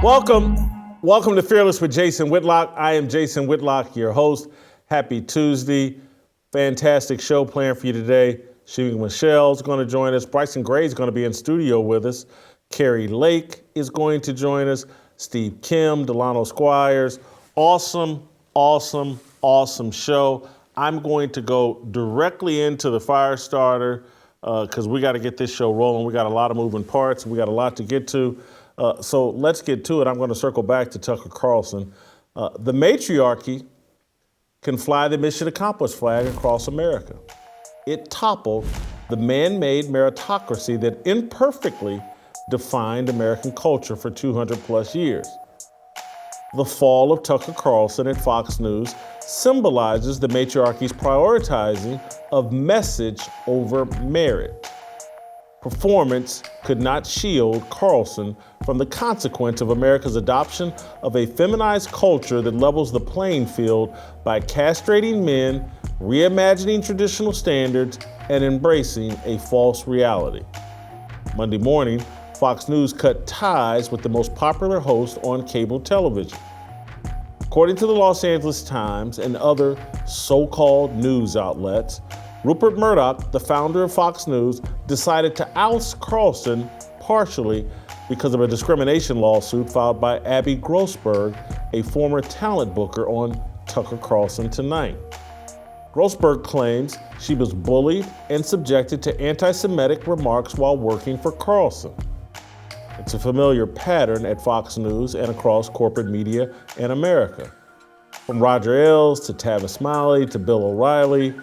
Welcome to Fearless with Jason Whitlock. I am Jason Whitlock, your host. Happy Tuesday. Fantastic show planned for you today. Shemeka Michelle is going to join us. Bryson Gray is going to be in studio with us. Kari Lake is going to join us. Steve Kim, Delano Squires. Awesome show. I'm going to go directly into the fire starter because we got to get this show rolling. We got a lot of moving parts. We got a lot to get to. So let's get to it. I'm going to circle back to Tucker Carlson. The matriarchy can fly the mission accomplished flag across America. It toppled the man-made meritocracy that imperfectly defined American culture for 200 plus years. The fall of Tucker Carlson at Fox News symbolizes the matriarchy's prioritizing of message over merit. Performance could not shield Carlson from the consequence of America's adoption of a feminized culture that levels the playing field by castrating men, reimagining traditional standards, and embracing a false reality. Monday morning, Fox News cut ties with the most popular host on cable television. According to the Los Angeles Times and other so-called news outlets, Rupert Murdoch, the founder of Fox News, decided to oust Carlson partially because of a discrimination lawsuit filed by Abby Grossberg, a former talent booker on Tucker Carlson Tonight. Grossberg claims she was bullied and subjected to anti-Semitic remarks while working for Carlson. It's a familiar pattern at Fox News and across corporate media in America. From Roger Ailes to Tavis Smiley to Bill O'Reilly,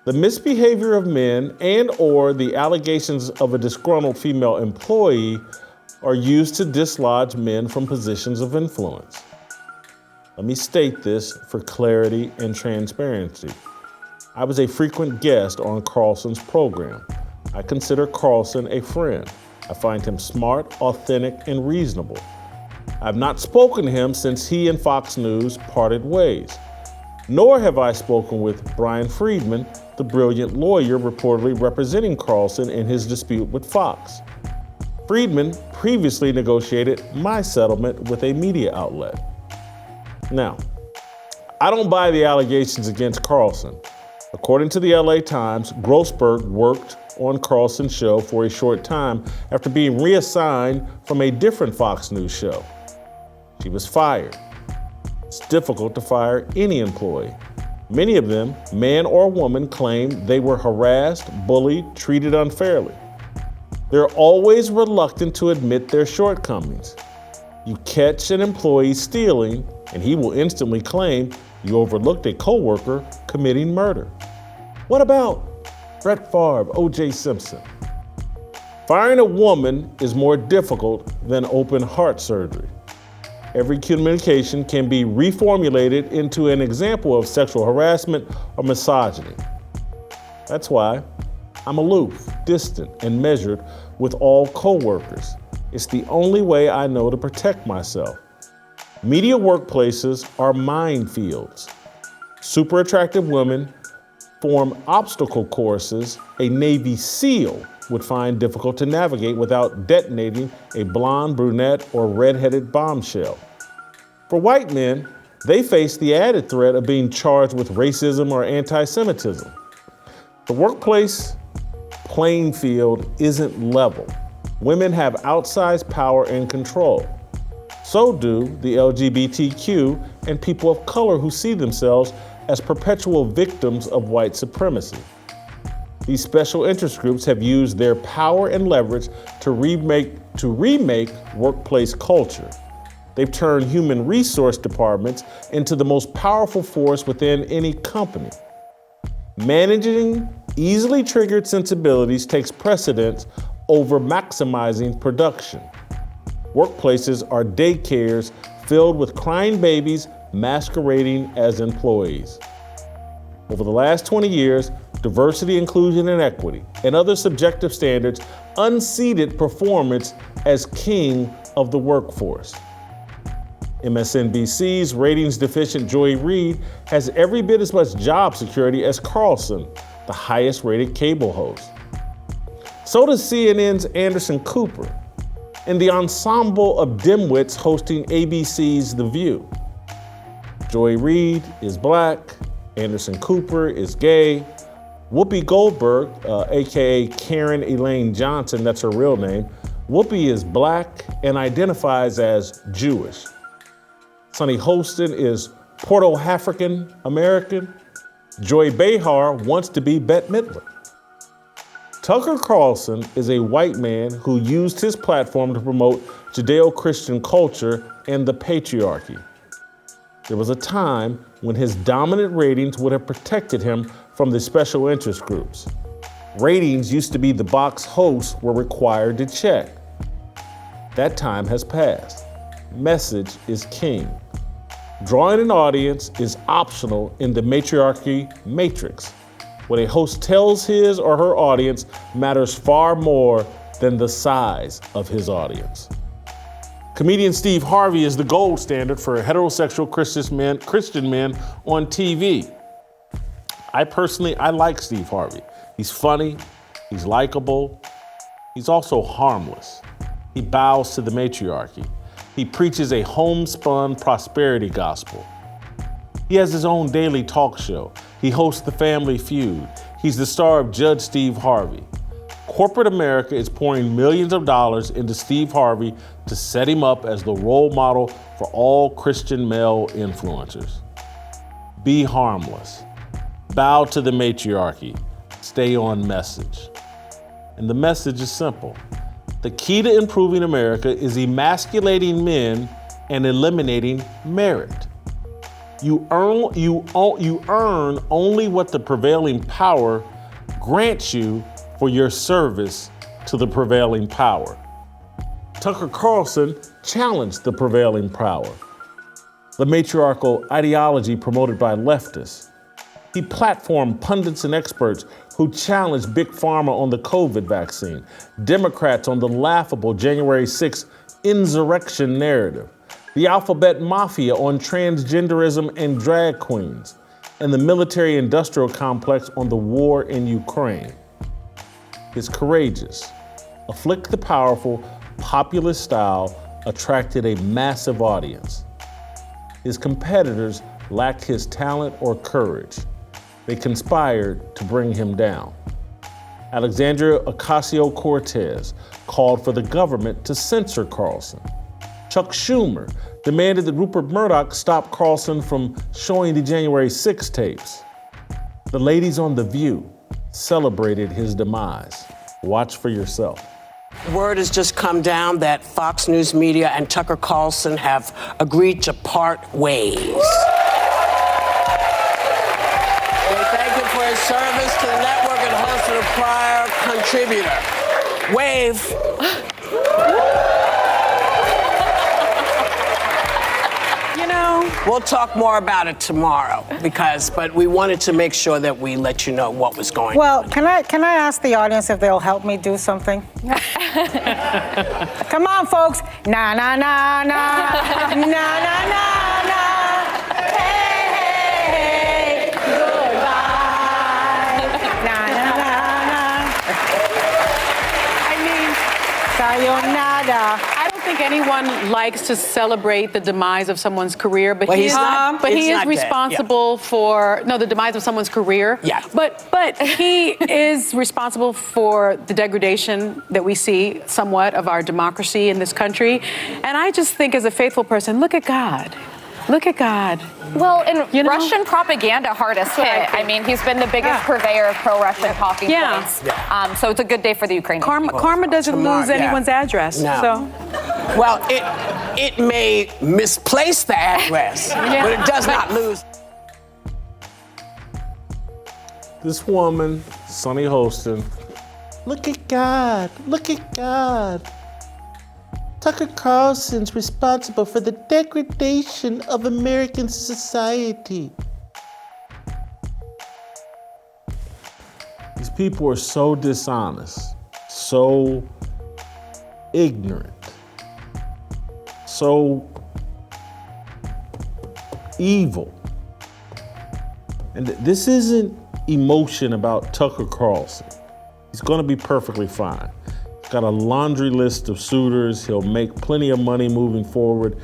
the misbehavior of men and or the allegations of a disgruntled female employee are used to dislodge men from positions of influence. Let me state this for clarity and transparency. I was a frequent guest on Carlson's program. I consider Carlson a friend. I find him smart, authentic, and reasonable. I've not spoken to him since he and Fox News parted ways. Nor have I spoken with Brian Friedman, the brilliant lawyer reportedly representing Carlson in his dispute with Fox. Friedman previously negotiated my settlement with a media outlet. Now, I don't buy the allegations against Carlson. According to the LA Times, Grossberg worked on Carlson's show for a short time after being reassigned from a different Fox News show. She was fired. It's difficult to fire any employee. Many of them, man or woman, claim they were harassed, bullied, treated unfairly. They're always reluctant to admit their shortcomings. You catch an employee stealing, and he will instantly claim you overlooked a coworker committing murder. What about Brett Favre, O.J. Simpson? Firing a woman is more difficult than open heart surgery. Every communication can be reformulated into an example of sexual harassment or misogyny. That's why I'm aloof, distant, and measured with all coworkers. It's the only way I know to protect myself. Media workplaces are minefields. Super attractive women form obstacle courses a Navy SEAL would find difficult to navigate without detonating a blonde, brunette, or redheaded bombshell. For white men, they face the added threat of being charged with racism or anti-Semitism. The workplace playing field isn't level. Women have outsized power and control. So do the LGBTQ and people of color who see themselves as perpetual victims of white supremacy. These special interest groups have used their power and leverage to remake workplace culture. They've turned human resource departments into the most powerful force within any company. Managing easily triggered sensibilities takes precedence over maximizing production. Workplaces are daycares filled with crying babies masquerading as employees. Over the last 20 years, diversity, inclusion, and equity, and other subjective standards unseated performance as king of the workforce. MSNBC's ratings-deficient Joy Reid has every bit as much job security as Carlson, the highest-rated cable host. So does CNN's Anderson Cooper. and the ensemble of dimwits hosting ABC's The View. Joy Reid is black, Anderson Cooper is gay, Whoopi Goldberg, aka Karen Elaine Johnson, that's her real name, Whoopi is black and identifies as Jewish. Sonny Hostin is Puerto African American. Joy Behar wants to be Bette Midler. Tucker Carlson is a white man who used his platform to promote Judeo-Christian culture and the patriarchy. There was a time when his dominant ratings would have protected him from the special interest groups. Ratings used to be the box hosts were required to check. That time has passed. Message is king. Drawing an audience is optional in the matriarchy matrix. What a host tells his or her audience matters far more than the size of his audience. Comedian Steve Harvey is the gold standard for heterosexual Christian men on TV. I like Steve Harvey. He's funny, he's likable, he's also harmless. He bows to the matriarchy. He preaches a homespun prosperity gospel. He has his own daily talk show. He hosts The Family Feud. He's the star of Judge Steve Harvey. Corporate America is pouring millions of dollars into Steve Harvey to set him up as the role model for all Christian male influencers. Be harmless. Bow to the matriarchy. Stay on message. And the message is simple. The key to improving America is emasculating men and eliminating merit. You earn only what the prevailing power grants you for your service to the prevailing power. Tucker Carlson challenged the prevailing power, the matriarchal ideology promoted by leftists. He platformed pundits and experts who challenged Big Pharma on the COVID vaccine, Democrats on the laughable January 6th insurrection narrative, the alphabet mafia on transgenderism and drag queens, and the military-industrial complex on the war in Ukraine. His courageous, afflict the powerful, populist style attracted a massive audience. His competitors lacked his talent or courage. They conspired to bring him down. Alexandria Ocasio-Cortez called for the government to censor Carlson. Chuck Schumer demanded that Rupert Murdoch stop Carlson from showing the January 6 tapes. The ladies on The View celebrated his demise. Watch for yourself. Word has just come down that Fox News Media and Tucker Carlson have agreed to part ways. We thank him for his service to the network and host of the prior contributor. Wave. We'll talk more about it tomorrow but we wanted to make sure that we let you know what was going on. Well, can I ask the audience if they'll help me do something? Come on, folks. Na na na na na na na na. Hey hey hey. Goodbye. Na na na na. I mean, sayonara. I don't think anyone likes to celebrate the demise of someone's career, but he is responsible for the demise of someone's career. Yeah. But he is responsible for the degradation that we see somewhat of our democracy in this country. And I just think as a faithful person, look at God. Look at God. Well, and Russian propaganda hardest hit. I mean, he's been the biggest purveyor of pro-Russian talking points. Yeah. So it's a good day for the Ukrainian people. Karma doesn't lose anyone's address. No. So. Well, it may misplace the address, but it does not lose. This woman, Sonny Hostin, look at God, look at God. Tucker Carlson's responsible for the degradation of American society. These people are so dishonest, so ignorant, so evil. And this isn't emotion about Tucker Carlson. He's going to be perfectly fine. He's got a laundry list of suitors. He'll make plenty of money moving forward.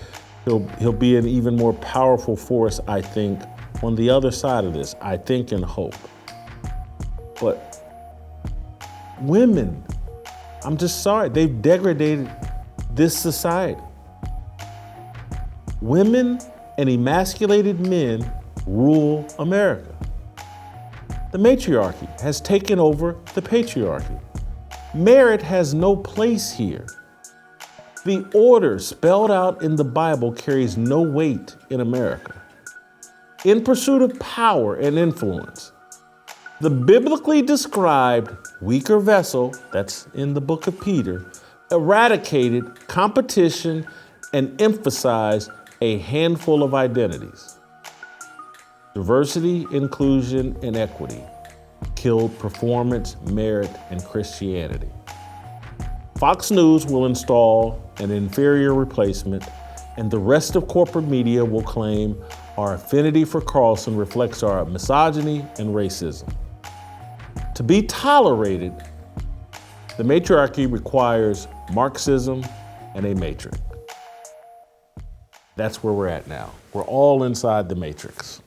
He'll be an even more powerful force, I think, on the other side of this, I think and hope. But women, I'm just sorry, they've degraded this society. Women and emasculated men rule America. The matriarchy has taken over the patriarchy. Merit has no place here. The order spelled out in the Bible carries no weight in America. In pursuit of power and influence, the biblically described weaker vessel, that's in the book of Peter, eradicated competition and emphasized a handful of identities. Diversity, inclusion, and equity killed performance, merit, and Christianity. Fox News will install an inferior replacement, and the rest of corporate media will claim our affinity for Carlson reflects our misogyny and racism. To be tolerated, the matriarchy requires Marxism and a matrix. That's where we're at now. We're all inside the matrix,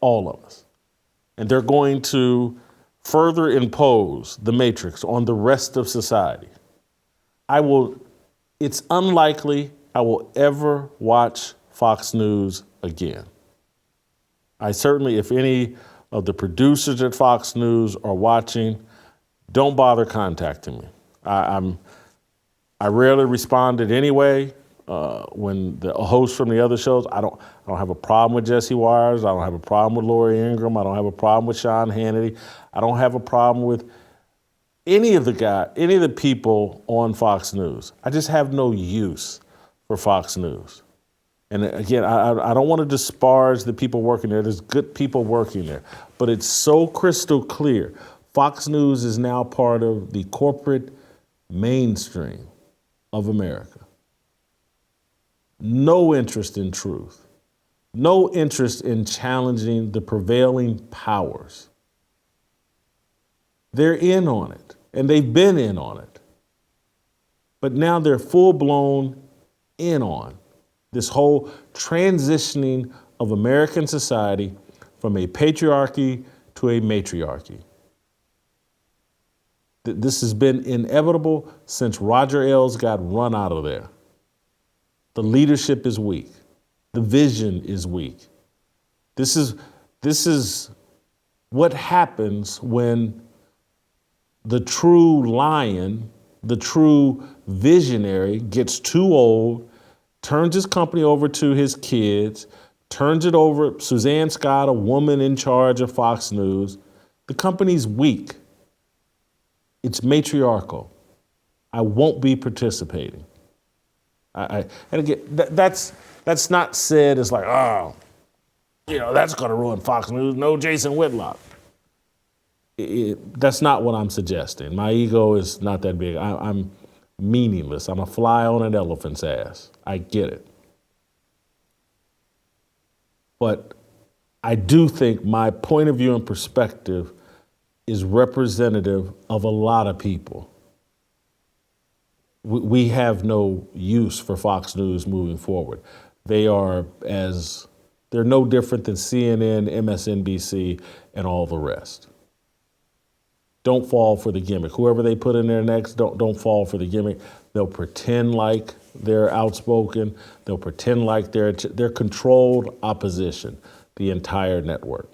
all of us. And they're going to further impose the matrix on the rest of society. It's unlikely I will ever watch Fox News again. I certainly, if any of the producers at Fox News are watching, don't bother contacting me. I rarely responded anyway. When the hosts from the other shows, I don't have a problem with Jesse Wires. I don't have a problem with Lori Ingram. I don't have a problem with Sean Hannity. I don't have a problem with any of the people on Fox News. I just have no use for Fox News. And again, I don't want to disparage the people working there. There's good people working there. But it's so crystal clear. Fox News is now part of the corporate mainstream of America. No interest in truth. No interest in challenging the prevailing powers. They're in on it, and they've been in on it. But now they're full-blown in on this whole transitioning of American society from a patriarchy to a matriarchy. This has been inevitable since Roger Ailes got run out of there. The leadership is weak. The vision is weak. This is what happens when the true lion, the true visionary gets too old, turns his company over to his kids, turns it over, Suzanne Scott, a woman in charge of Fox News. The company's weak. It's matriarchal. I won't be participating. And again, that's not said as like, oh, that's going to ruin Fox News. No Jason Whitlock. That's not what I'm suggesting. My ego is not that big. I'm meaningless. I'm a fly on an elephant's ass. I get it. But I do think my point of view and perspective is representative of a lot of people. We have no use for Fox News moving forward. They're no different than CNN, MSNBC, and all the rest. Don't fall for the gimmick. Whoever they put in there next, don't fall for the gimmick. They'll pretend like they're outspoken. They'll pretend like they're controlled opposition, the entire network.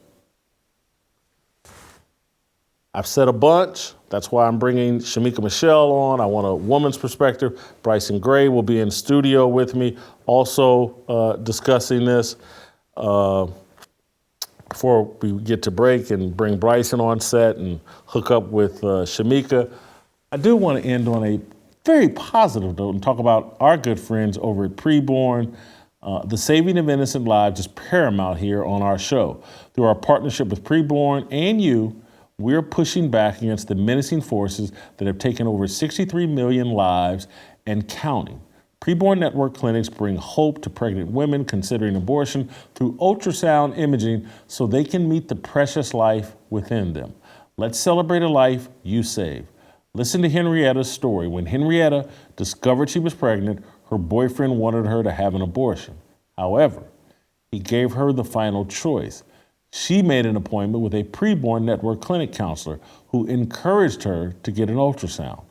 I've said a bunch. That's why I'm bringing Shemeka Michelle on. I want a woman's perspective. Bryson Gray will be in studio with me, also discussing this. Before we get to break and bring Bryson on set and hook up with Shemeka, I do want to end on a very positive note and talk about our good friends over at Preborn. The saving of innocent lives is paramount here on our show. Through our partnership with Preborn and you, we're pushing back against the menacing forces that have taken over 63 million lives and counting. Preborn Network clinics bring hope to pregnant women considering abortion through ultrasound imaging so they can meet the precious life within them. Let's celebrate a life you save. Listen to Henrietta's story. When Henrietta discovered she was pregnant, her boyfriend wanted her to have an abortion. However, he gave her the final choice. She made an appointment with a preborn network clinic counselor who encouraged her to get an ultrasound.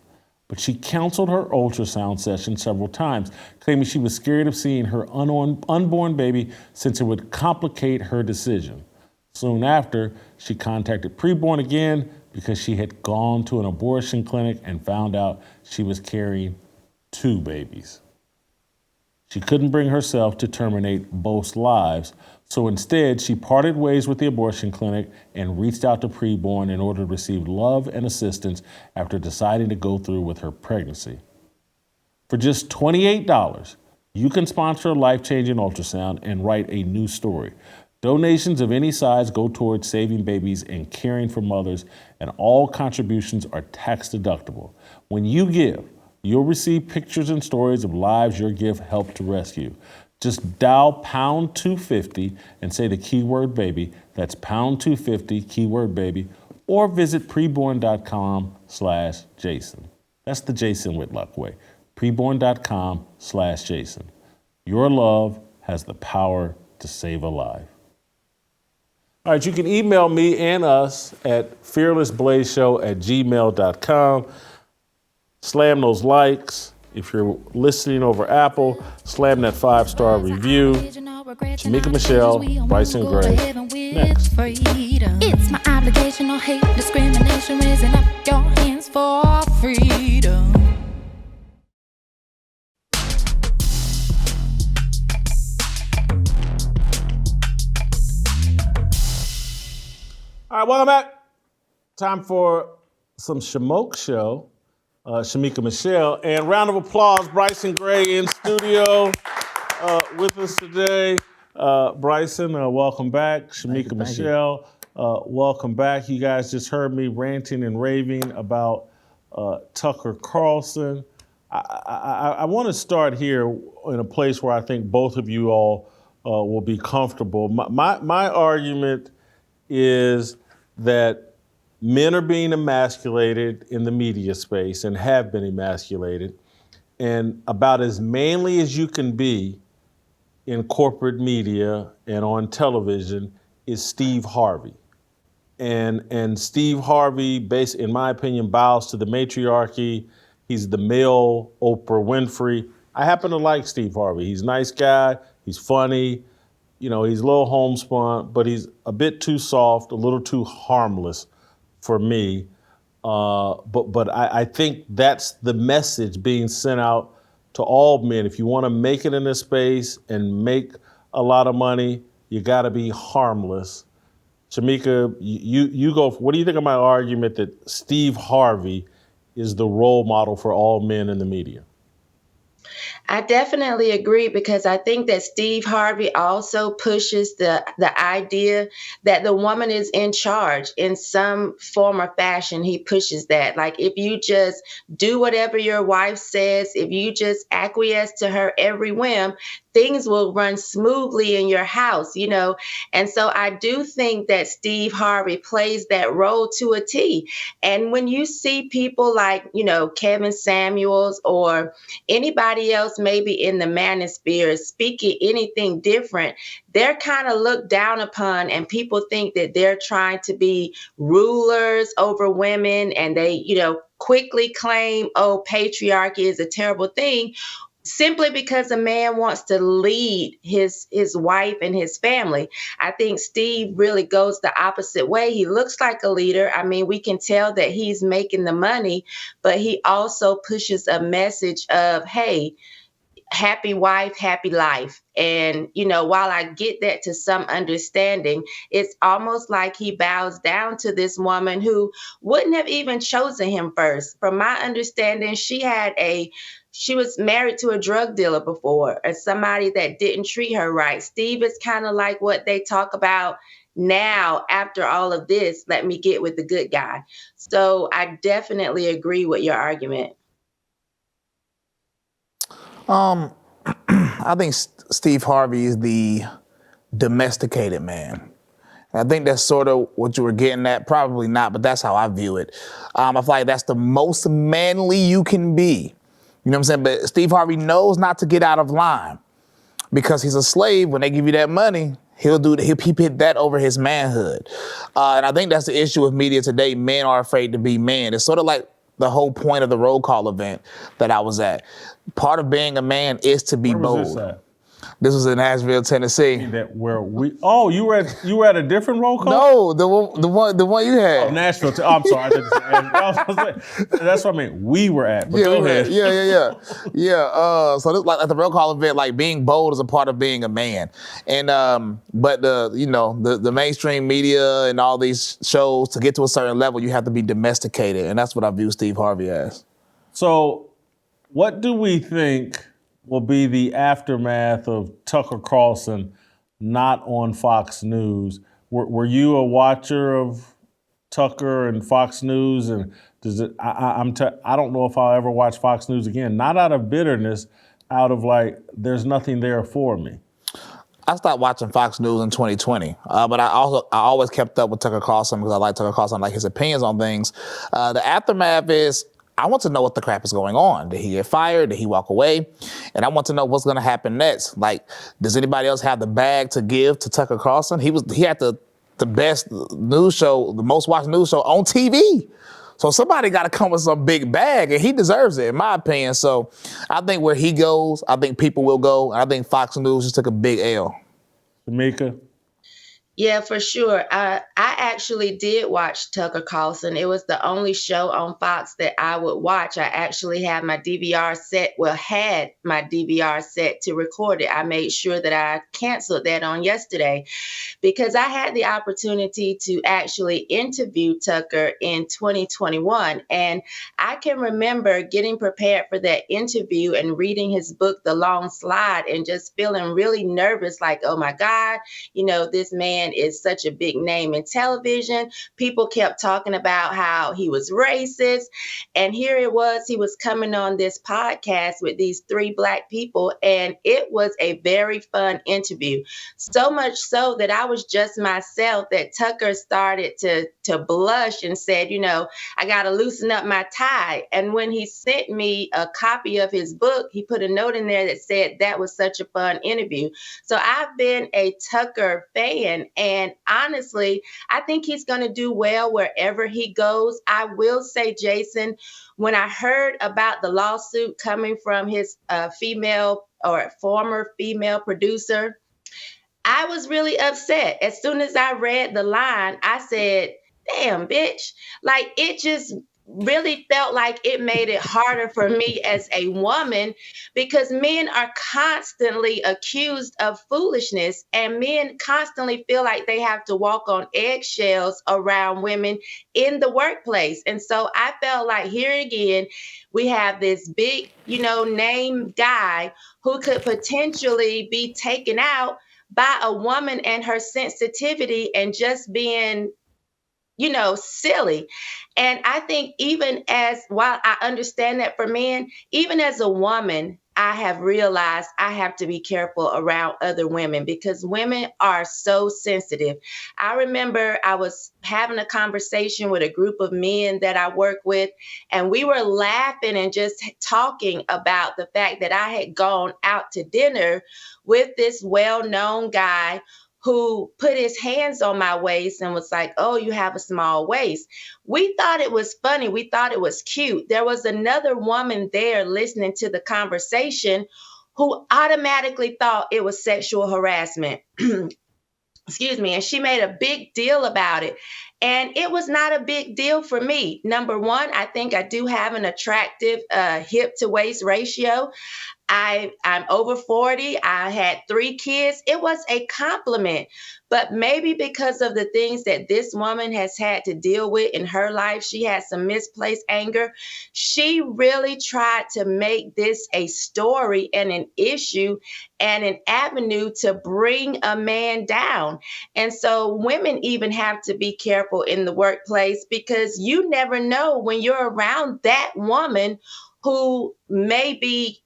But she canceled her ultrasound session several times, claiming she was scared of seeing her unborn baby since it would complicate her decision. Soon after, she contacted preborn again because she had gone to an abortion clinic and found out she was carrying 2 babies. She couldn't bring herself to terminate both lives, so instead she parted ways with the abortion clinic and reached out to preborn in order to receive love and assistance after deciding to go through with her pregnancy. For just $28, you can sponsor a life-changing ultrasound and write a new story. Donations of any size go towards saving babies and caring for mothers, and all contributions are tax deductible. When you give, you'll receive pictures and stories of lives your gift helped to rescue. Just dial pound 250 and say the keyword baby. That's pound 250, keyword baby, or visit preborn.com/Jason. That's the Jason Whitlock way. Preborn.com/Jason. Your love has the power to save a life. All right, you can email me and us at fearlessblazeshow@gmail.com. Slam those likes. If you're listening over Apple, slam that 5-star review. Shemeka Michelle, Bryson Gray, next. It's my obligation, no hate, discrimination, raising up your hands for freedom. All right, welcome back. Time for some Shemoke Show. Shemeka Michelle, and round of applause, Bryson Gray in studio with us today. Bryson, welcome back. Shemeka Michelle, welcome back. You guys just heard me ranting and raving about Tucker Carlson. I want to start here in a place where I think both of you all will be comfortable. My argument is that men are being emasculated in the media space and have been emasculated. And about as manly as you can be in corporate media and on television is Steve Harvey. And Steve Harvey, in my opinion, bows to the matriarchy. He's the male Oprah Winfrey. I happen to like Steve Harvey. He's a nice guy. He's funny. You know, he's a little homespun, but he's a bit too soft, a little too harmless for me, but I think that's the message being sent out to all men. If you want to make it in this space and make a lot of money, you got to be harmless. Shemeka, you go. What do you think of my argument that Steve Harvey is the role model for all men in the media? I definitely agree, because I think that Steve Harvey also pushes the idea that the woman is in charge in some form or fashion. He pushes that. Like, if you just do whatever your wife says, if you just acquiesce to her every whim, things will run smoothly in your house, you know. And so I do think that Steve Harvey plays that role to a T. And when you see people like, you know, Kevin Samuels or anybody else maybe in the manosphere speaking anything different, they're kind of looked down upon, and people think that they're trying to be rulers over women, and they, you know, quickly claim, oh, patriarchy is a terrible thing, simply because a man wants to lead his wife and his family. I think Steve really goes the opposite way. He looks like a leader. I mean, we can tell that he's making the money, but he also pushes a message of, hey, happy wife, happy life. And, you know, while I get that to some understanding, it's almost like he bows down to this woman who wouldn't have even chosen him first. From my understanding, she was married to a drug dealer before, or somebody that didn't treat her right. Steve is kind of like what they talk about now after all of this, let me get with the good guy. So I definitely agree with your argument. I think Steve Harvey is the domesticated man. And I think that's sort of what you were getting at. Probably not, but that's how I view it. I feel like that's the most manly you can be. You know what I'm saying? But Steve Harvey knows not to get out of line because he's a slave. When they give you that money, he'll hit that over his manhood. And I think that's the issue with media today. Men are afraid to be men. It's sort of like the whole point of the roll call event that I was at. Part of being a man is to be bold. This at? This was in Nashville, Tennessee. You were at a different roll call? No, the one you had. Oh, Nashville. I'm sorry. That's what I mean. We were at. But go ahead. Yeah. So this, like at the roll call event, like being bold is a part of being a man. And but the mainstream media and all these shows, to get to a certain level, you have to be domesticated, and that's what I view Steve Harvey as. So, what do we think will be the aftermath of Tucker Carlson not on Fox News? Were you a watcher of Tucker and Fox News? And does it? I don't know if I'll ever watch Fox News again. Not out of bitterness, out of like there's nothing there for me. I stopped watching Fox News in 2020, but I always kept up with Tucker Carlson because I like Tucker Carlson, I like his opinions on things. The aftermath is, I want to know what the crap is going on. Did he get fired? Did he walk away? And I want to know what's going to happen next. Like, does anybody else have the bag to give to Tucker Carlson? He had the best news show, the most watched news show on TV. So somebody got to come with some big bag, and he deserves it, in my opinion. So I think where he goes, I think people will go. And I think Fox News just took a big L. Shemeka? Yeah, for sure. I actually did watch Tucker Carlson. It was the only show on Fox that I would watch. I actually had my DVR set to record it. I made sure that I canceled that on yesterday because I had the opportunity to actually interview Tucker in 2021. And I can remember getting prepared for that interview and reading his book, The Long Slide, and just feeling really nervous, like, oh my God, this man is such a big name in television. People kept talking about how he was racist. And here it was, he was coming on this podcast with these 3 Black people. And it was a very fun interview. So much so that I was just myself that Tucker started to blush and said, I got to loosen up my tie. And when he sent me a copy of his book, he put a note in there that said that was such a fun interview. So I've been a Tucker fan. And honestly, I think he's going to do well wherever he goes. I will say, Jason, when I heard about the lawsuit coming from his female or former female producer, I was really upset. As soon as I read the line, I said, damn, bitch. Like, it just really felt like it made it harder for me as a woman because men are constantly accused of foolishness and men constantly feel like they have to walk on eggshells around women in the workplace. And so I felt like here again, we have this big, name guy who could potentially be taken out by a woman and her sensitivity and just being silly. And I think while I understand that for men, even as a woman, I have realized I have to be careful around other women because women are so sensitive. I remember I was having a conversation with a group of men that I work with, and we were laughing and just talking about the fact that I had gone out to dinner with this well-known guy who put his hands on my waist and was like, oh, you have a small waist. We thought it was funny. We thought it was cute. There was another woman there listening to the conversation who automatically thought it was sexual harassment. Excuse me. And she made a big deal about it. And it was not a big deal for me. Number one, I think I do have an attractive hip to waist ratio. I'm over 40. I had 3 kids. It was a compliment. But maybe because of the things that this woman has had to deal with in her life, she had some misplaced anger. She really tried to make this a story and an issue and an avenue to bring a man down. And so women even have to be careful in the workplace because you never know when you're around that woman who may be,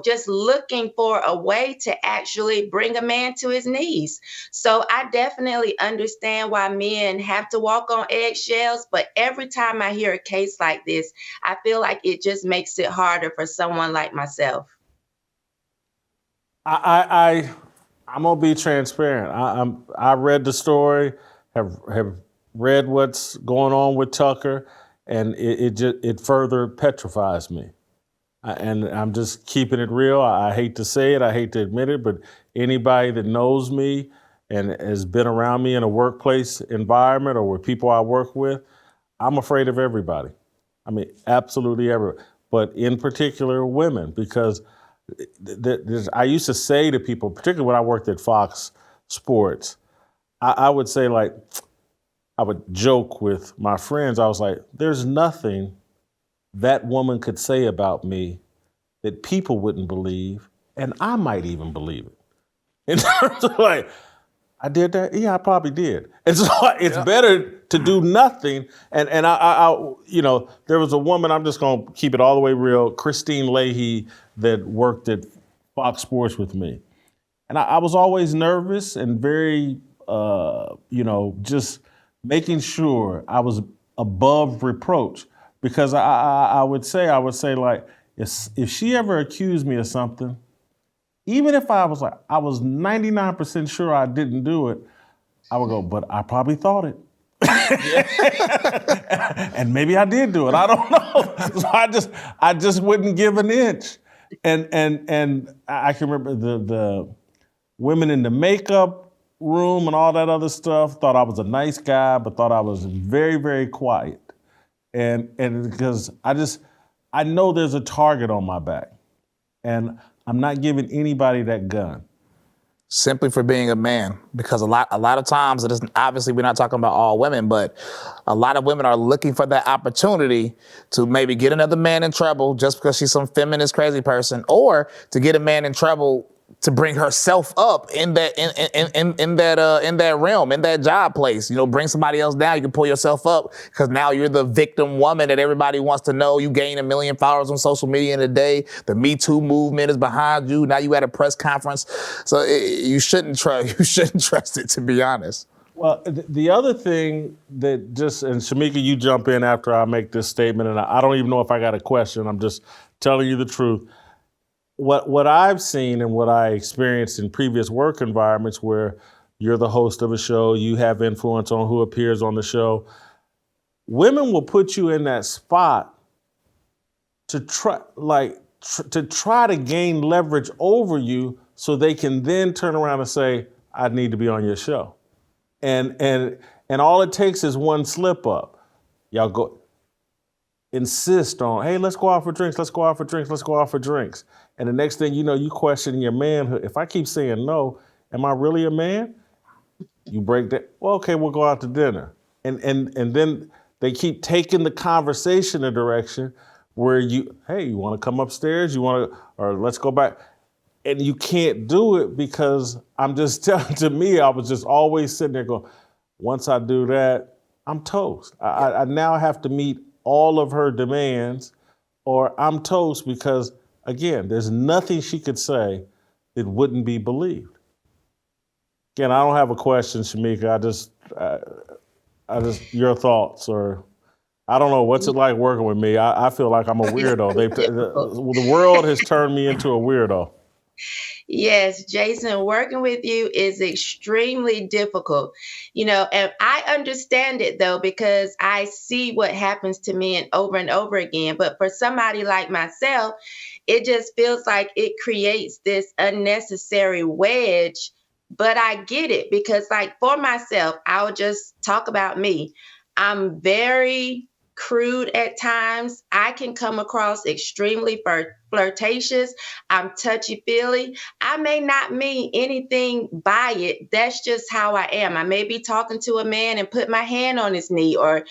just looking for a way to actually bring a man to his knees. So I definitely understand why men have to walk on eggshells. But every time I hear a case like this, I feel like it just makes it harder for someone like myself. I'm gonna be transparent. I read the story, have read what's going on with Tucker, and it further petrifies me. And I'm just keeping it real. I hate to say it, I hate to admit it, but anybody that knows me and has been around me in a workplace environment or with people I work with, I'm afraid of everybody. I mean, absolutely everybody, but in particular women, because I used to say to people, particularly when I worked at Fox Sports, I would say, like, I would joke with my friends. I was like, there's nothing that woman could say about me that people wouldn't believe, and I might even believe it. In terms of, like, I did that? Yeah, I probably did. And so it's better to do nothing. And I there was a woman, I'm just going to keep it all the way real, Christine Leahy, that worked at Fox Sports with me. And I was always nervous and very, just making sure I was above reproach. Because I would say, like, if she ever accused me of something, even if I was 99% sure I didn't do it, I would go, but I probably thought it. And maybe I did do it. I don't know. So I just wouldn't give an inch. And I can remember the women in the makeup room and all that other stuff thought I was a nice guy, but thought I was very, very quiet. And because I know there's a target on my back, and I'm not giving anybody that gun. Simply for being a man, because a lot of times, it isn't, obviously we're not talking about all women, but a lot of women are looking for that opportunity to maybe get another man in trouble just because she's some feminist crazy person, or to get a man in trouble to bring herself up in that realm, in that job place. Bring somebody else down. You can pull yourself up because now you're the victim woman that everybody wants to know. You gain 1 million followers on social media in a day. The Me Too movement is behind you. Now you at a press conference. So you shouldn't trust it, to be honest. Well, the other thing that and Shemeka, you jump in after I make this statement, and I don't even know if I got a question. I'm just telling you the truth. What I've seen and what I experienced in previous work environments where you're the host of a show, you have influence on who appears on the show, women will put you in that spot to try to gain leverage over you so they can then turn around and say, I need to be on your show. And all it takes is one slip up. Y'all go insist on, hey, let's go out for drinks, let's go out for drinks, let's go out for drinks. And the next thing you know, you question your manhood. If I keep saying no, am I really a man? You break that, well, okay, we'll go out to dinner. And then they keep taking the conversation a direction where you want to come upstairs? Or let's go back. And you can't do it because I'm just telling, to me, I was just always sitting there going, once I do that, I'm toast. I now have to meet all of her demands or I'm toast because, again, there's nothing she could say that wouldn't be believed. Again, I don't have a question, Shemeka. I just your thoughts, or I don't know, what's it like working with me? I feel like I'm a weirdo. The world has turned me into a weirdo. Yes, Jason, working with you is extremely difficult, and I understand it though, because I see what happens to men over and over again. But for somebody like myself, it just feels like it creates this unnecessary wedge. But I get it because, like, for myself, I'll just talk about me. I'm very crude at times. I can come across extremely flirtatious. I'm touchy-feely. I may not mean anything by it. That's just how I am. I may be talking to a man and put my hand on his knee, or,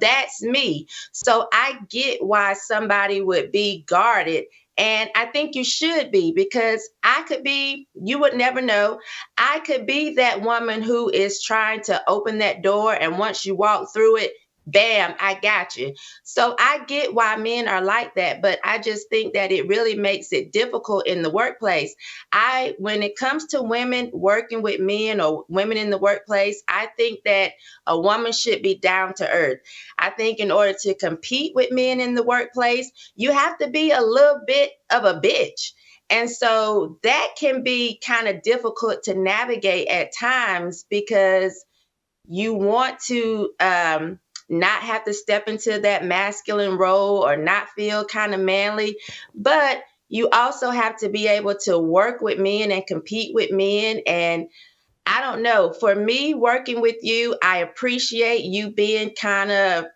that's me. So I get why somebody would be guarded. And I think you should be, because I could be, you would never know, I could be that woman who is trying to open that door. And once you walk through it, bam, I got you. So I get why men are like that, but I just think that it really makes it difficult in the workplace. When it comes to women working with men or women in the workplace, I think that a woman should be down to earth. I think in order to compete with men in the workplace, you have to be a little bit of a bitch. And so that can be kind of difficult to navigate at times because you want to not have to step into that masculine role or not feel kind of manly, but you also have to be able to work with men and compete with men. And I don't know, for me working with you, I appreciate you being kind of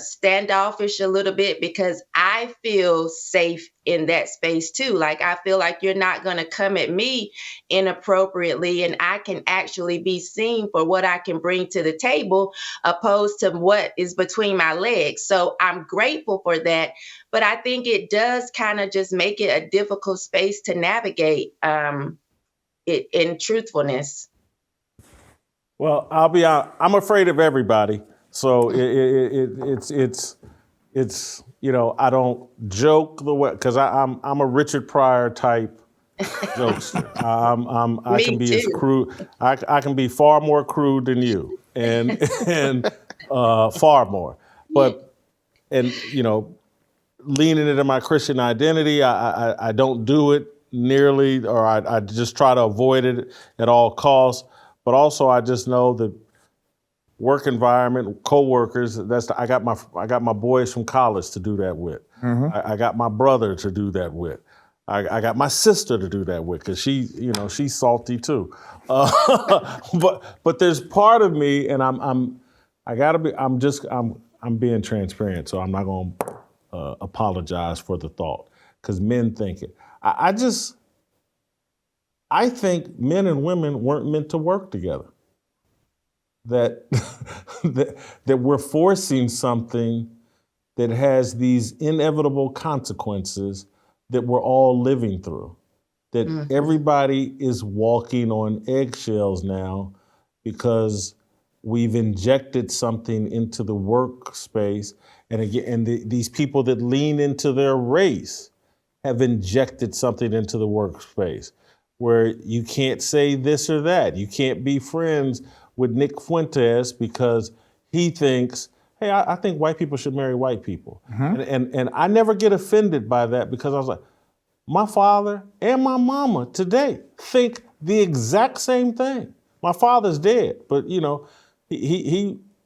standoffish a little bit because I feel safe in that space too. Like I feel like you're not going to come at me inappropriately and I can actually be seen for what I can bring to the table opposed to what is between my legs. So I'm grateful for that. But I think it does kind of just make it a difficult space to navigate it in truthfulness. Well, I'll be honest, I'm afraid of everybody. So it's I don't joke the way because I'm a Richard Pryor type jokester. I can be too. as crude. I can be far more crude than you, and far more. But leaning into my Christian identity, I don't do it nearly, or I just try to avoid it at all costs. But also, I just know that. Work environment, co-workers, I got my boys from college to do that with. Mm-hmm. I got my brother to do that with. I got my sister to do that with because she's salty too. But there's part of me, and I'm being transparent, so I'm not going to apologize for the thought because men think it. I think men and women weren't meant to work together. That we're forcing something that has these inevitable consequences that we're all living through. That everybody is walking on eggshells now because we've injected something into the workspace, and these people that lean into their race have injected something into the workspace where you can't say this or that. You can't be friends with Nick Fuentes because he thinks, hey, I think white people should marry white people. Mm-hmm. And I never get offended by that because I was like, my father and my mama today think the exact same thing. My father's dead, but he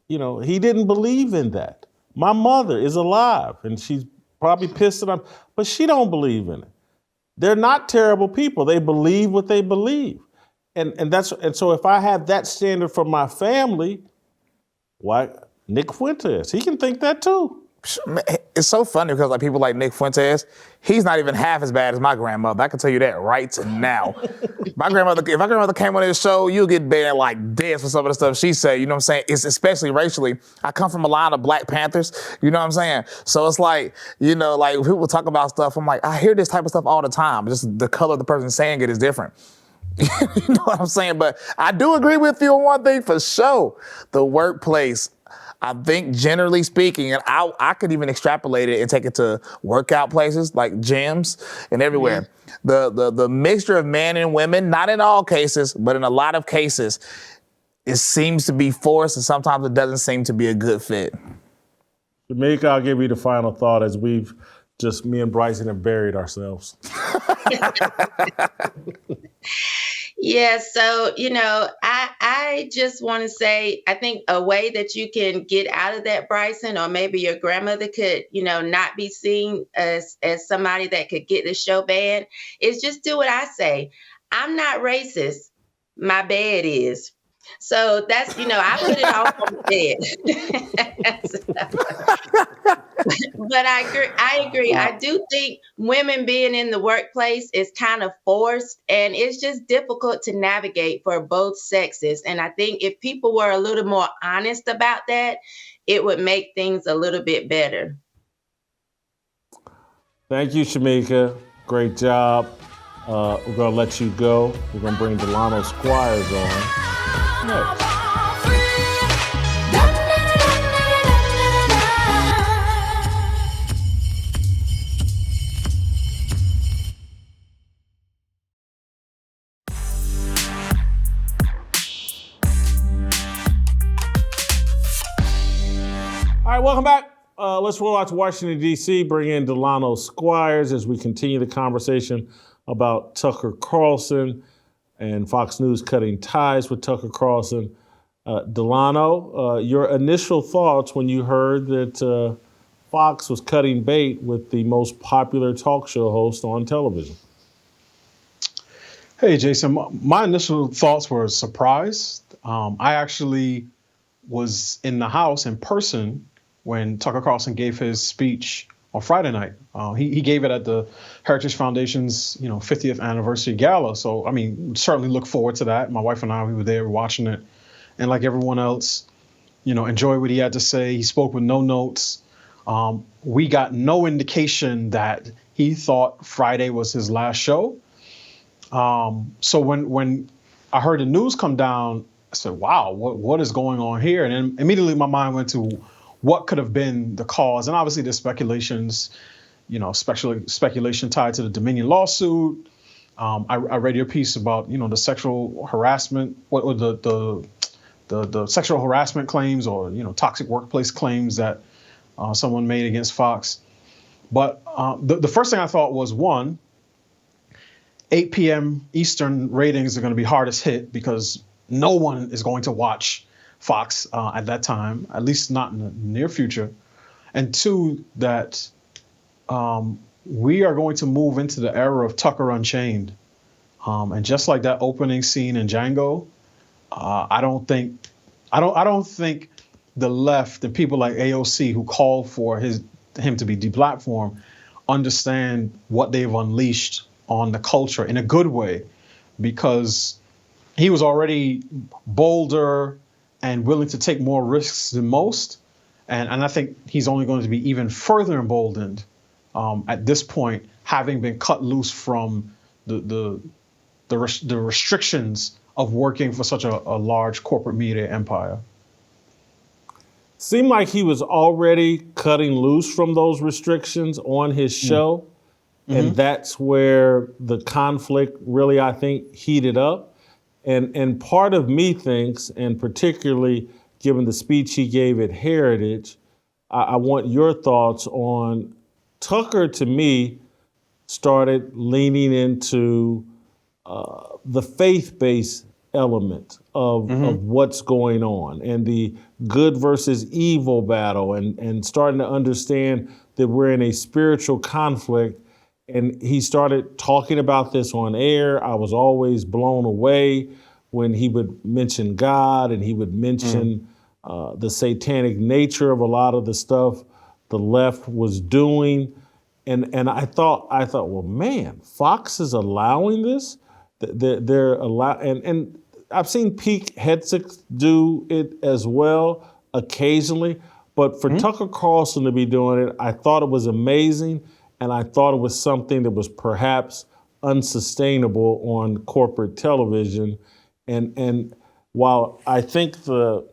didn't believe in that. My mother is alive and she's probably pissed at him, but she don't believe in it. They're not terrible people. They believe what they believe. And so if I have that standard for my family, why Nick Fuentes, he can think that too. It's so funny because people like Nick Fuentes, he's not even half as bad as my grandmother. I can tell you that right now. If my grandmother came on this show, you'll get banned like dead for some of the stuff she said. You know what I'm saying? It's especially racially. I come from a line of Black Panthers. You know what I'm saying? So it's like people talk about stuff. I'm like, I hear this type of stuff all the time. Just the color of the person saying it is different. You know what I'm saying? But I do agree with you on one thing for sure. The workplace, I think generally speaking, and I could even extrapolate it and take it to workout places like gyms and everywhere. Mm-hmm. The mixture of men and women, not in all cases, but in a lot of cases, it seems to be forced and sometimes it doesn't seem to be a good fit. Shemeka, I'll give you the final thought as me and Bryson have buried ourselves. Yeah, so, I just want to say, I think a way that you can get out of that, Bryson, or maybe your grandmother could, not be seen as somebody that could get the show banned, is just do what I say. I'm not racist. My bed is. So that's, I put it off on the bed. But I agree. I do think women being in the workplace is kind of forced and it's just difficult to navigate for both sexes. And I think if people were a little more honest about that, it would make things a little bit better. Thank you, Shemeka. Great job. We're going to let you go. We're going to bring Delano Squires on next. welcome back. Let's roll out to Washington, D.C., bring in Delano Squires as we continue the conversation about Tucker Carlson and Fox News cutting ties with Tucker Carlson. Delano, your initial thoughts when you heard that Fox was cutting bait with the most popular talk show host on television? Hey, Jason. My initial thoughts were surprised. I actually was in the house in person when Tucker Carlson gave his speech on Friday night. He gave it at the Heritage Foundation's 50th anniversary gala. So, I mean, certainly look forward to that. My wife and I, we were there watching it. And like everyone else, enjoyed what he had to say. He spoke with no notes. We got no indication that he thought Friday was his last show. So when I heard the news come down, I said, wow, what is going on here? And then immediately my mind went to what could have been the cause. And obviously there's speculations, speculation tied to the Dominion lawsuit. I read your piece about, the sexual harassment, the sexual harassment claims or, toxic workplace claims that someone made against Fox. But the first thing I thought was, 8 p.m. Eastern ratings are going to be hardest hit because no one is going to watch Fox at that time, at least not in the near future. And 2, that we are going to move into the era of Tucker Unchained. And just like that opening scene in Django, I don't think the left and people like AOC who called for him to be deplatformed understand what they've unleashed on the culture in a good way, because he was already bolder and willing to take more risks than most. And I think he's only going to be even further emboldened at this point, having been cut loose from the restrictions of working for such a large corporate media empire. Seemed like he was already cutting loose from those restrictions on his show. And that's where the conflict really, I think, heated up. And part of me thinks, and particularly given the speech he gave at Heritage, I want your thoughts on Tucker, to me, started leaning into the faith-based element of what's going on and the good versus evil battle and starting to understand that we're in a spiritual conflict. And he started talking about this on air. I was always blown away when he would mention God and he would mention the satanic nature of a lot of the stuff the left was doing. And I thought, well, man, Fox is allowing this. They're and I've seen Pete Hegseth do it as well occasionally. But for Tucker Carlson to be doing it, I thought it was amazing. And I thought it was something that was perhaps unsustainable on corporate television. And while I think the